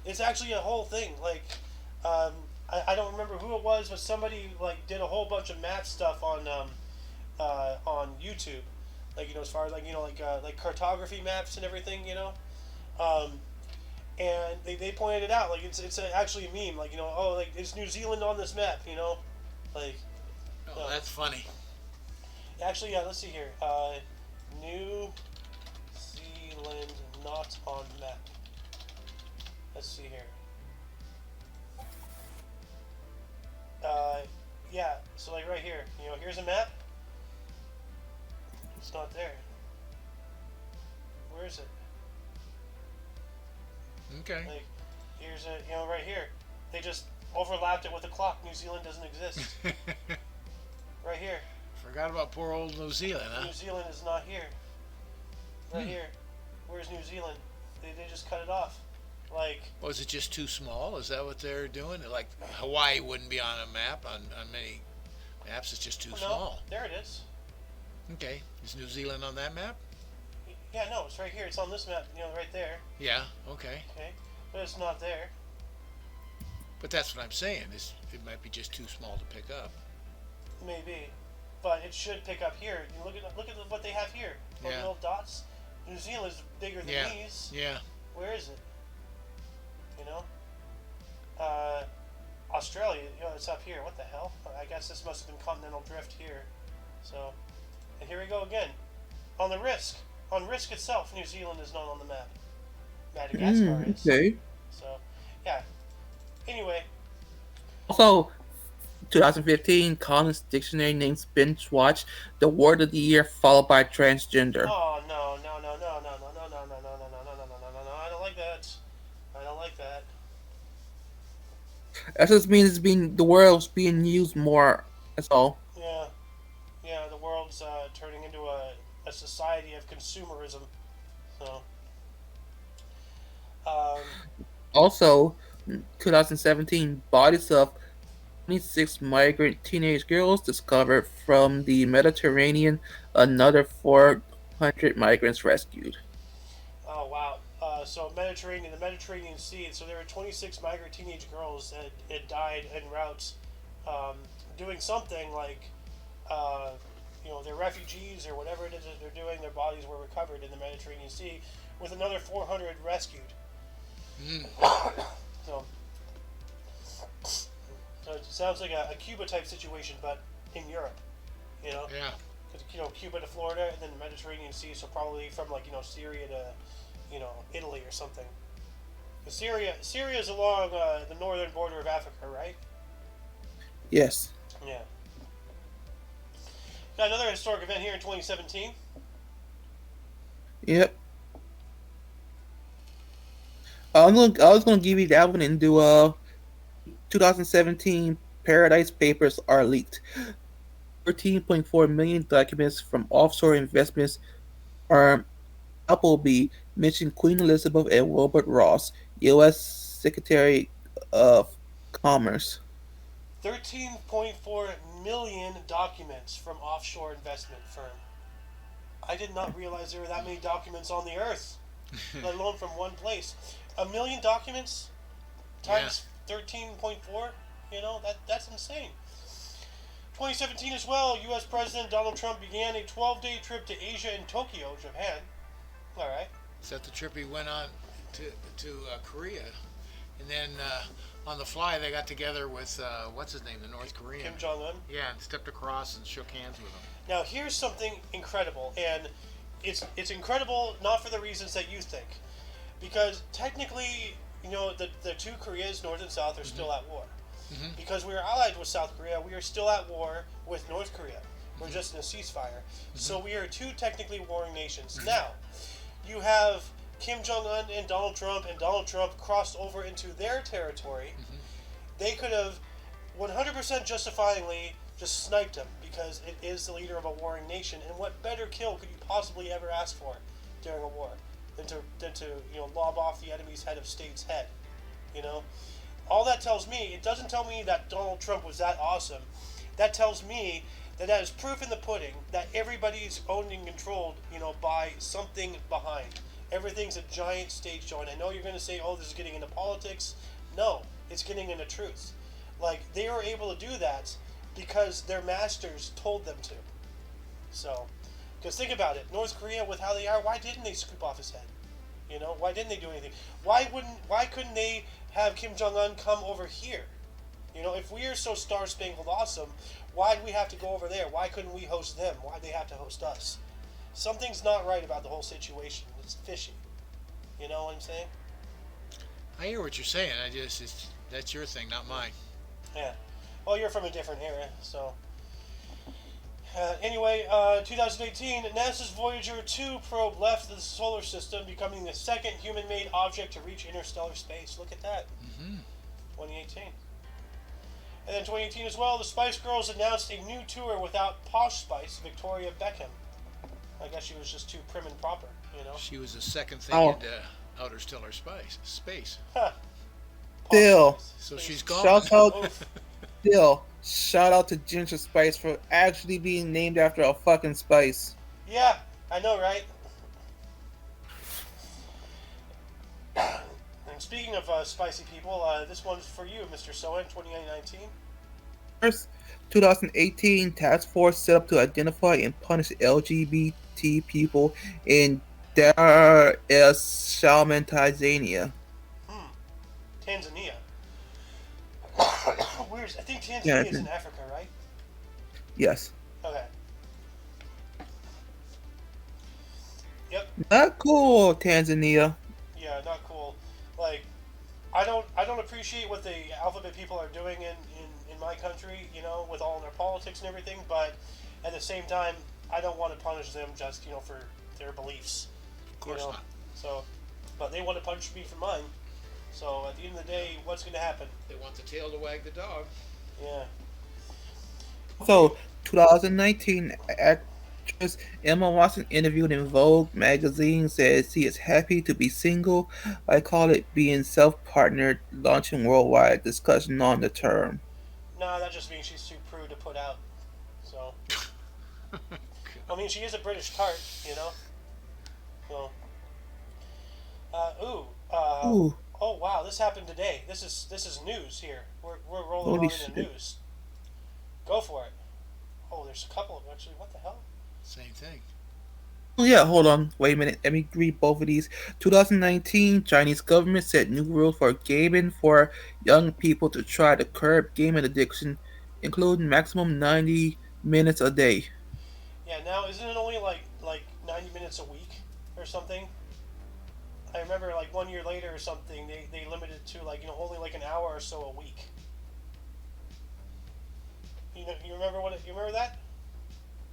it's actually a whole thing. Like, I don't remember who it was, but somebody like did a whole bunch of map stuff on YouTube. Like as far as like cartography maps and everything. And they pointed it out, like it's actually a meme, like oh, like is New Zealand on this map, like. Oh, that's funny. Actually, yeah. Let's see here. New Zealand not on map. Let's see here. Yeah. So like right here, here's a map. It's not there. Where is it? Okay. Like, here's a, right here. They just overlapped it with a clock. New Zealand doesn't exist. Right here. Forgot about poor old New Zealand, huh? New Zealand is not here. Right here. Where's New Zealand? They just cut it off. Like. Was it just too small? Is that what they're doing? Like Hawaii wouldn't be on a map on many maps. It's just too small. There it is. Okay. Is New Zealand on that map? Yeah, no, it's right here. It's on this map, right there. Yeah. Okay. Okay, but it's not there. But that's what I'm saying. It might be just too small to pick up. Maybe, but it should pick up here. Look at what they have here. All the little dots. New Zealand's bigger than these. Yeah. Where is it? Australia. It's up here. What the hell? I guess this must have been continental drift here. So, and here we go again. On the Risk. On Risk itself, New Zealand is not on the map. Madagascar is. Okay. So, yeah. Anyway. Also, 2015, Collins Dictionary names Binge Watch the word of the year, followed by transgender. Oh no! I don't like that. I don't like that. That just means the world's being used more. That's all. Yeah. The world's turning into a society of consumerism. So. Also, 2017, bodies of 26 migrant teenage girls discovered from the Mediterranean. Another 400 migrants rescued. Oh wow! So the Mediterranean Sea. So there were 26 migrant teenage girls that had died en route, doing something like, they're refugees or whatever it is that they're doing. Their bodies were recovered in the Mediterranean Sea, with another 400 rescued. So it sounds like a Cuba type situation, but in Europe. Yeah. Cuba to Florida, and then the Mediterranean Sea. So probably from Syria to Italy or something. Syria is along the northern border of Africa, right? Yes. Yeah. Got another historic event here in 2017. Yep. I was gonna give you that one and do 2017 Paradise Papers are leaked. 13.4 million documents from offshore investments firm Appleby mention Queen Elizabeth and Wilbur Ross, U.S. Secretary of Commerce. 13.4 million documents from offshore investment firm. I did not realize there were that many documents on the earth, let alone from one place. A million documents times 13.4, that's insane. 2017 as well, U.S. President Donald Trump began a 12-day trip to Asia and Tokyo, Japan. All right. Is that the trip he went on to Korea? And then on the fly, they got together with, what's his name, the North Korean? Kim Jong-un? Yeah, and stepped across and shook hands with him. Now, here's something incredible, and it's incredible not for the reasons that you think. Because technically, the two Koreas, North and South, are still at war. Mm-hmm. Because we are allied with South Korea, we are still at war with North Korea. We're just in a ceasefire. Mm-hmm. So we are two technically warring nations. Mm-hmm. Now, you have Kim Jong-un and Donald Trump crossed over into their territory. Mm-hmm. They could have 100% justifiably just sniped him because it is the leader of a warring nation. And what better kill could you possibly ever ask for during a war than to lob off the enemy's head of state's head? All that tells me, it doesn't tell me that Donald Trump was that awesome. That tells me that is proof in the pudding that everybody's owned and controlled, by something behind. Everything's a giant stage show. And I know you're going to say, oh, this is getting into politics. No, it's getting into truth. Like, they were able to do that because their masters told them to. So, because think about it. North Korea, with how they are, why didn't they scoop off his head? Why didn't they do anything? Why couldn't they have Kim Jong-un come over here? If we are so star-spangled awesome, why do we have to go over there? Why couldn't we host them? Why do they have to host us? Something's not right about the whole situation. It's fishy. You know what I'm saying? I hear what you're saying. That's your thing, not mine. Yeah. Well, you're from a different era, so. Anyway, 2018, NASA's Voyager 2 probe left the solar system, becoming the second human-made object to reach interstellar space. Look at that. Mm-hmm. 2018. And then 2018 as well, the Spice Girls announced a new tour without Posh Spice, Victoria Beckham. I guess she was just too prim and proper, She was the second thing into outer stellar space. Huh. Still. So she's gone. Shout out to Ginger Spice for actually being named after a fucking spice. Yeah, I know, right? And speaking of spicy people, this one's for you, Mr. Soen, 2019. First, 2018 task force set up to identify and punish LGBT people in Dar es Salaam, Tanzania. Tanzania. Weird. I think Tanzania is in Africa, right? Yes. Okay. Yep. Not cool, Tanzania. Yeah, not cool. Like, I don't appreciate what the alphabet people are doing in my country, with all their politics and everything, but at the same time, I don't want to punish them just, for their beliefs. Of course not. So, but they want to punish me for mine. So at the end of the day, what's going to happen? They want the tail to wag the dog. Yeah. So, 2019 actress Emma Watson interviewed in Vogue magazine says she is happy to be single. I call it being self-partnered, launching worldwide discussion on the term. Nah, that just means she's too prude to put out. So. I mean, she is a British tart, So. Ooh. Oh wow, this happened today. This is news here. We're rolling on in the news. Go for it. Oh, there's a couple of them actually. What the hell? Same thing. Oh yeah, hold on. Wait a minute. Let me read both of these. 2019, Chinese government set new rules for gaming for young people to try to curb gaming addiction, including maximum 90 minutes a day. Yeah, now isn't it only like 90 minutes a week or something? I remember 1 year later or something, they limited to only an hour or so a week. You remember that?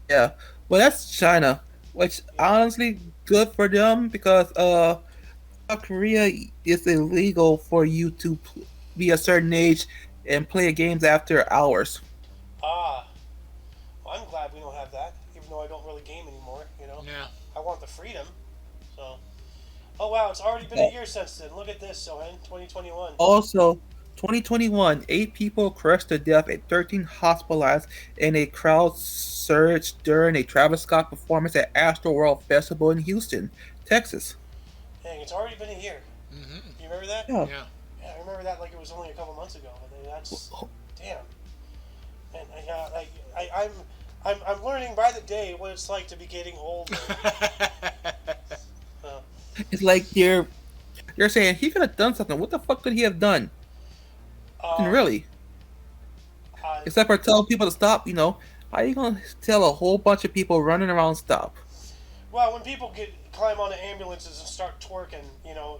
Yeah, well that's China, which honestly good for them because South Korea is illegal for you to be a certain age and play games after hours. Ah, well, I'm glad we don't have that, even though I don't really game anymore. Yeah. I want the freedom, so. Oh wow, it's already been a year since then. Look at this, Sohen, 2021. Also, 2021, 8 people crushed to death and 13 hospitalized in a crowd surge during a Travis Scott performance at Astro World Festival in Houston, Texas. Dang, it's already been a year. Mm-hmm. You remember that? Yeah. Yeah. Yeah, I remember that like it was only a couple months ago. But that's damn. And I'm learning by the day what it's like to be getting older. uh, It's like you're saying he could have done something. What the fuck could he have done? Nothing um, really. I, Except for telling people to stop. How you gonna tell a whole bunch of people running around stop? well, when people climb onto ambulances and start twerking,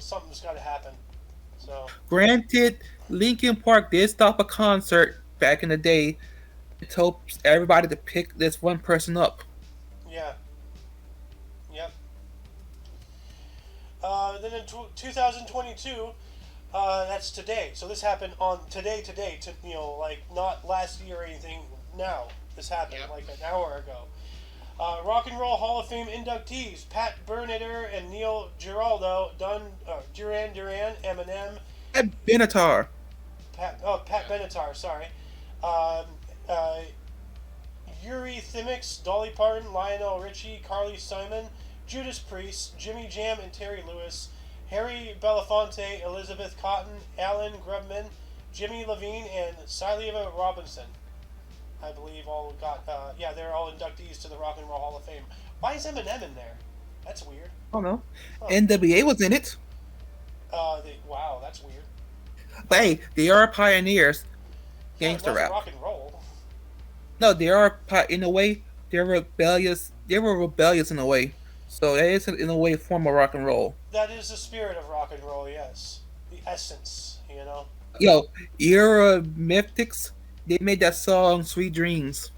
something's got to happen. So Granted, Linkin Park did stop a concert back in the day and told everybody to pick this one person up. yeah, yep. Then in 2022, that's today. So this happened on today, like not last year or anything. Now this happened Yep. like an hour ago. Rock and Roll Hall of Fame inductees: Pat Benatar and Neil Giraldo, Duran Duran, Eminem, At Benatar. Pat Benatar, sorry. Um, uh, Yuri Thimix, Dolly Parton, Lionel Richie, Carly Simon, Judas Priest, Jimmy Jam and Terry Lewis, Harry Belafonte, Elizabeth Cotton, Alan Grubman, Jimmy Levine, and Sylvia Robinson. I believe all got, they're all inductees to the Rock and Roll Hall of Fame. Why is Eminem in there? That's weird. I don't know. Huh. NWA was in it. Wow, that's weird. But hey, they are pioneers. Gangster Not rap. rock and roll. No, they are in a way. They're rebellious. They were rebellious in a way. So that is in a way a form of rock and roll. That is the spirit of rock and roll, yes. The essence, Yo, Era Mythics. They made that song "Sweet Dreams."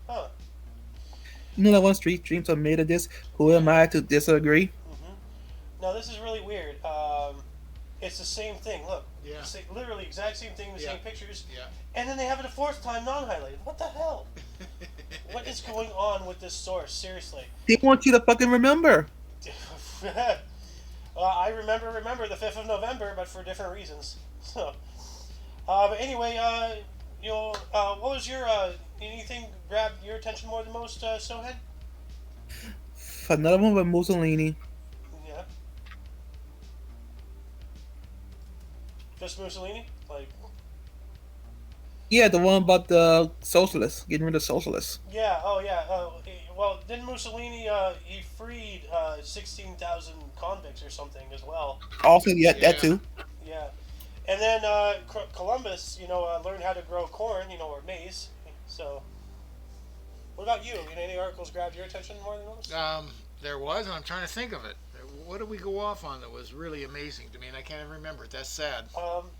Huh. You know that one, "Sweet Dreams" are made of this. Who am I to disagree? Now this is really weird. It's the same thing. Look, Yeah. literally exact same thing, the Yeah. same pictures, Yeah. and then they have it a fourth time non-highlighted. What the hell? What is going on with this source? Seriously. They want you to fucking remember. I remember the 5th of November, but for different reasons. So, but anyway, what was your anything grabbed your attention more than most, Sohead? Another one with Mussolini. Yeah. Just Mussolini? Like, Yeah, the one about the socialists, getting rid of socialists. yeah, oh yeah. Well, didn't Mussolini, he freed 16,000 convicts or something as well? Also, yeah, Yeah. that too. Yeah. And then Columbus, learned how to grow corn, or maize. So, what about you? Any articles grabbed your attention more than most? There was, and I'm trying to think of it. What did we go off on that was really amazing to me, and I can't even remember it. That's sad. World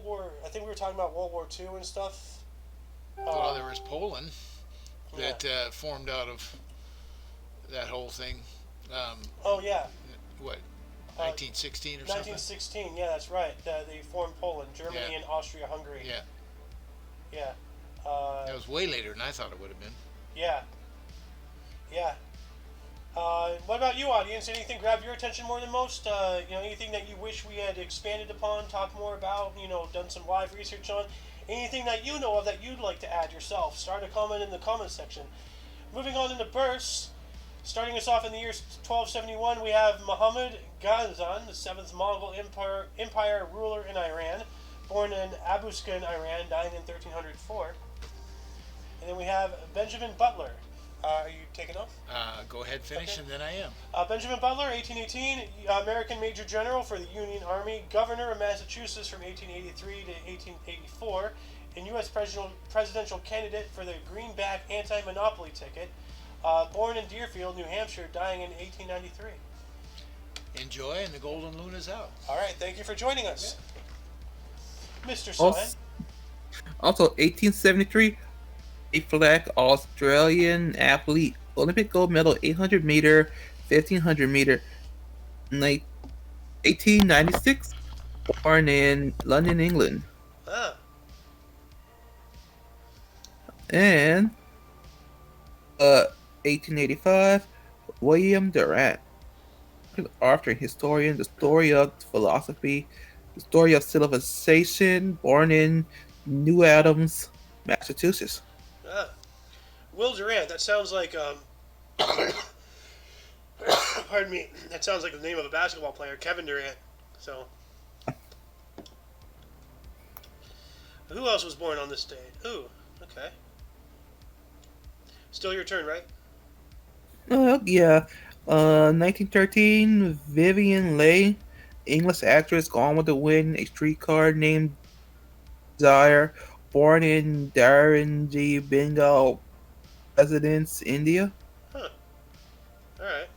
War. I think we were talking about World War II and stuff. Well, there was Poland Yeah. that formed out of that whole thing. Oh yeah, What, 1916 or something? 1916. Yeah, that's right. They formed Poland, Germany, Yeah. and Austria-Hungary. Yeah, Yeah. that was way later than I thought it would have been. Yeah. Yeah. What about you, audience? Anything grab your attention more than most? Anything that you wish we had expanded upon, talked more about, done some live research on? Anything that you know of that you'd like to add yourself? Start a comment in the comment section. Moving on into bursts. Starting us off in the year 1271, we have Muhammad Ghazan, the 7th Mongol Empire ruler in Iran, born in Abuskan, Iran, dying in 1304. And then we have Benjamin Butler. Are you taking off? Go ahead, finish, Okay. and then I am. Benjamin Butler, 1818, American Major General for the Union Army, Governor of Massachusetts from 1883 to 1884, and U.S. presidential candidate for the Greenback anti-monopoly ticket, born in Deerfield, New Hampshire, dying in 1893. Enjoy, and the Golden Luna's out. All right, thank you for joining us. Mr. Also, Sohan. also 1873, a flag Australian athlete, Olympic gold medal, 800 meter, 1500 meter, 1896, born in London, England. Ah, And 1885, William Durant, author and historian, the story of philosophy, story of civilization, born in New Adams, Massachusetts. Ah, Will Durant. That sounds like pardon me. That sounds like the name of a basketball player, Kevin Durant. So, who else was born on this day? Ooh, okay. Still your turn, right? Yeah. 1913, Vivian Leigh, English actress, Gone with the Wind, a streetcar named Desire, born in Darangi, Bengal, Residence, India. Huh. All right.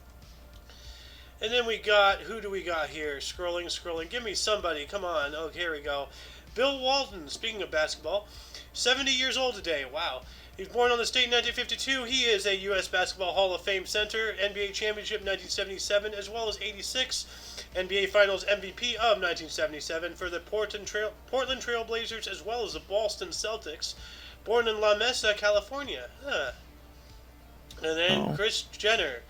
And then we got, who do we got here? Scrolling, scrolling. Give me somebody. Come on. Oh, here we go. Bill Walton, speaking of basketball, 70 years old today. Wow. He was born on this date in 1952. He is a U.S. Basketball Hall of Fame center, NBA Championship 1977, as well as 86, NBA Finals MVP of 1977 for the Portland Trail Blazers, as well as the Boston Celtics. Born in La Mesa, California. Huh. And then Oh. Kris Jenner,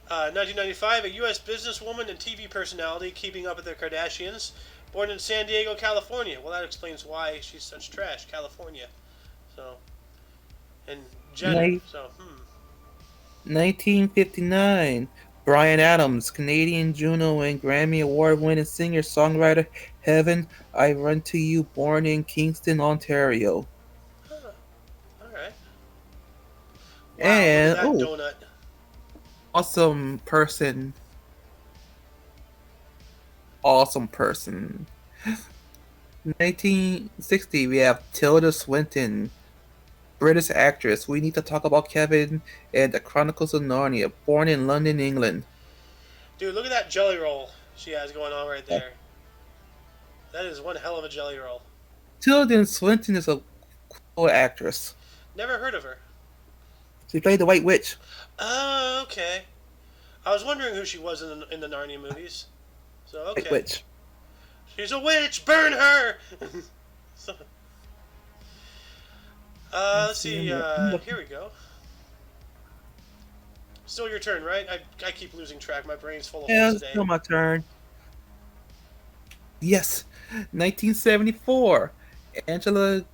1995, a U.S. businesswoman and TV personality, keeping up with the Kardashians. Born in San Diego, California. Well, that explains why she's such trash, California. So, and Jenner. Ni- So, 1959, Bryan Adams, Canadian Juno and Grammy Award winning singer songwriter, Heaven, I Run to You, born in Kingston, Ontario. huh, all right. Wow, look at And, that oh, donut. awesome person. Awesome person. 1960, we have Tilda Swinton, British actress. We need to talk about Kevin and the Chronicles of Narnia, born in London, England. Dude, look at that jelly roll she has going on right there. That is one hell of a jelly roll. Tilda Swinton is a cool actress. Never heard of her. She played the White Witch. Oh, okay. I was wondering who she was in the Narnia movies. So, White okay. Witch. She's a witch! Burn her! So, let's see. Here we go. Still your turn, right? I keep losing track. My brain's full of Yeah, holes it's today. still my turn. Yes, 1974. Angela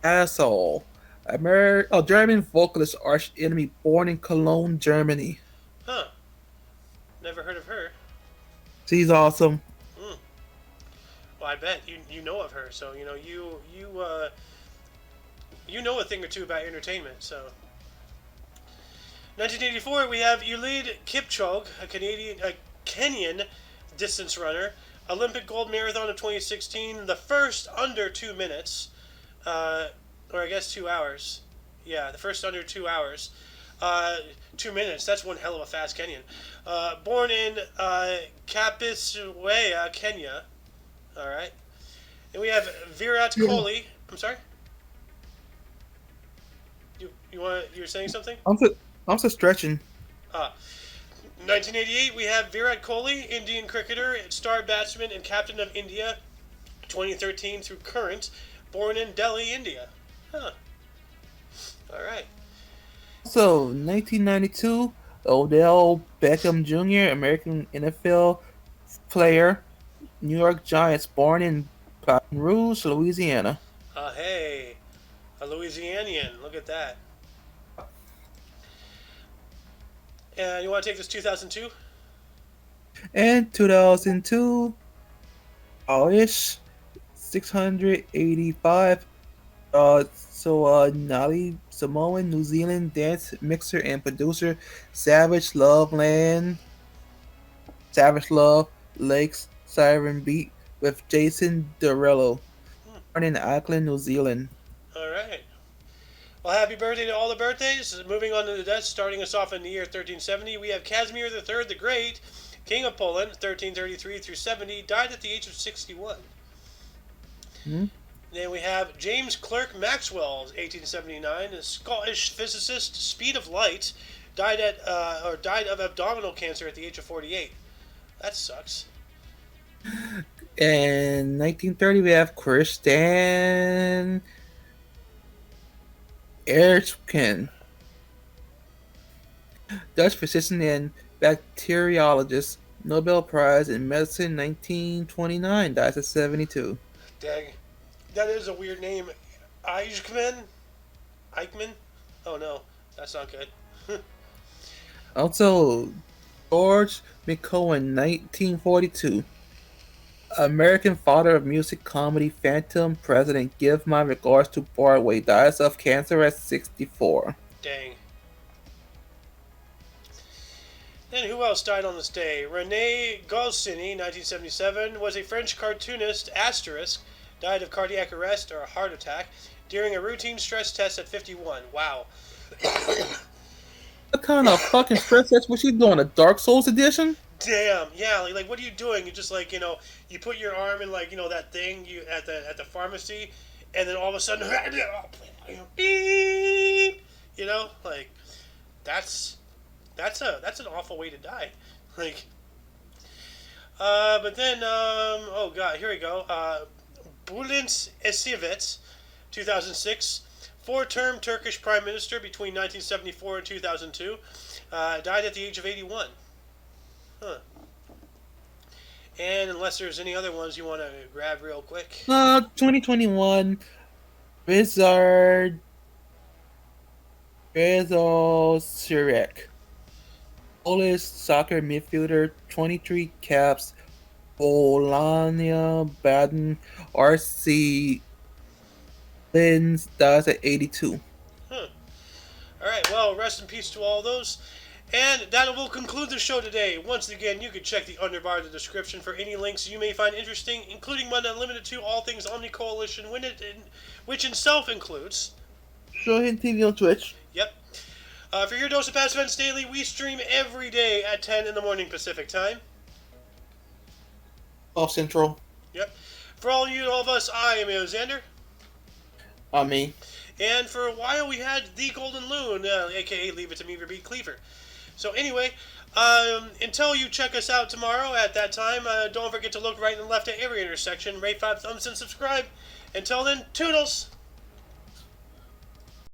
Asshole, German vocalist arch enemy, born in Cologne, Germany. Huh. Never heard of her. She's awesome. Hmm. Well, I bet you know of her. So you know a thing or two about entertainment. So 1984, we have Eliud Kipchoge, a Kenyan distance runner, Olympic gold marathon of 2016, the first under 2 minutes, or I guess 2 hours. Yeah, the first under 2 hours. 2 minutes. That's one hell of a fast Kenyan. Born in Kapiswea, Kenya. All right. And we have Virat Kohli. I'm sorry. You're saying something? I'm still stretching. 1988, we have Virat Kohli, Indian cricketer, star batsman, and captain of India, 2013 through current, born in Delhi, India. Huh. All right. Also, 1992, Odell Beckham Jr., American NFL player, New York Giants, born in Baton Rouge, Louisiana. Hey, a Louisianian. Look at that. And you want to take this 2002? And 2002, Polish, 685. Nali Samoan, New Zealand dance mixer and producer, Savage Love, Lakes, Siren Beat with Jason Derulo, Hmm. born in Auckland, New Zealand. All right. Well, happy birthday to all the birthdays. Moving on to the deaths, starting us off in the year 1370, we have Casimir III the Great, King of Poland, 1333 through 70, died at the age of 61. Hmm? Then we have James Clerk Maxwell, 1879, a Scottish physicist, speed of light, died of abdominal cancer at the age of 48. That sucks. In 1930, we have Christian Erskine, Dutch physician and bacteriologist, Nobel Prize in Medicine 1929. Dies at 72. Dang. That is a weird name. Eichmann? Eichmann? Oh no, that's not good. Also, George McCowan, 1942. American father of music comedy Phantom President. Give my regards to Broadway. Dies of cancer at 64. Dang. Then who else died on this day? René Goscinny, 1977, was a French cartoonist, asterisk, died of cardiac arrest or a heart attack during a routine stress test at 51. Wow. What kind of fucking stress test was she doing? A Dark Souls edition? Damn, yeah, like what are you doing? You just like, you put your arm in like, that thing you at the pharmacy, and then all of a sudden beep, like that's an awful way to die. Like but then oh god, here we go. Bülent Ecevit, 2006, four-term Turkish prime minister between 1974 and 2002, died at the age of 81. Huh. And unless there's any other ones you want to grab real quick. 2021. Rizard Surek. Polish soccer midfielder, 23 caps. Bologna, Baden, RC Linz, dies at 82. Huh. Alright, well, rest in peace to all those. And that will conclude the show today. Once again, you can check the underbar of the description for any links you may find interesting, including but not limited to all things Omni Coalition, which in itself includes... Showing TV on Twitch. Yep. For your dose of past events daily, we stream every day at 10 in the morning Pacific time. Off Central. Yep. For all of us, I am Alexander. Me. And for a while we had the Golden Loon, aka Leave It to Me, Beat Cleaver. So anyway, until you check us out tomorrow at that time, don't forget to look right and left at every intersection, rate 5 thumbs and subscribe. Until then, toodles!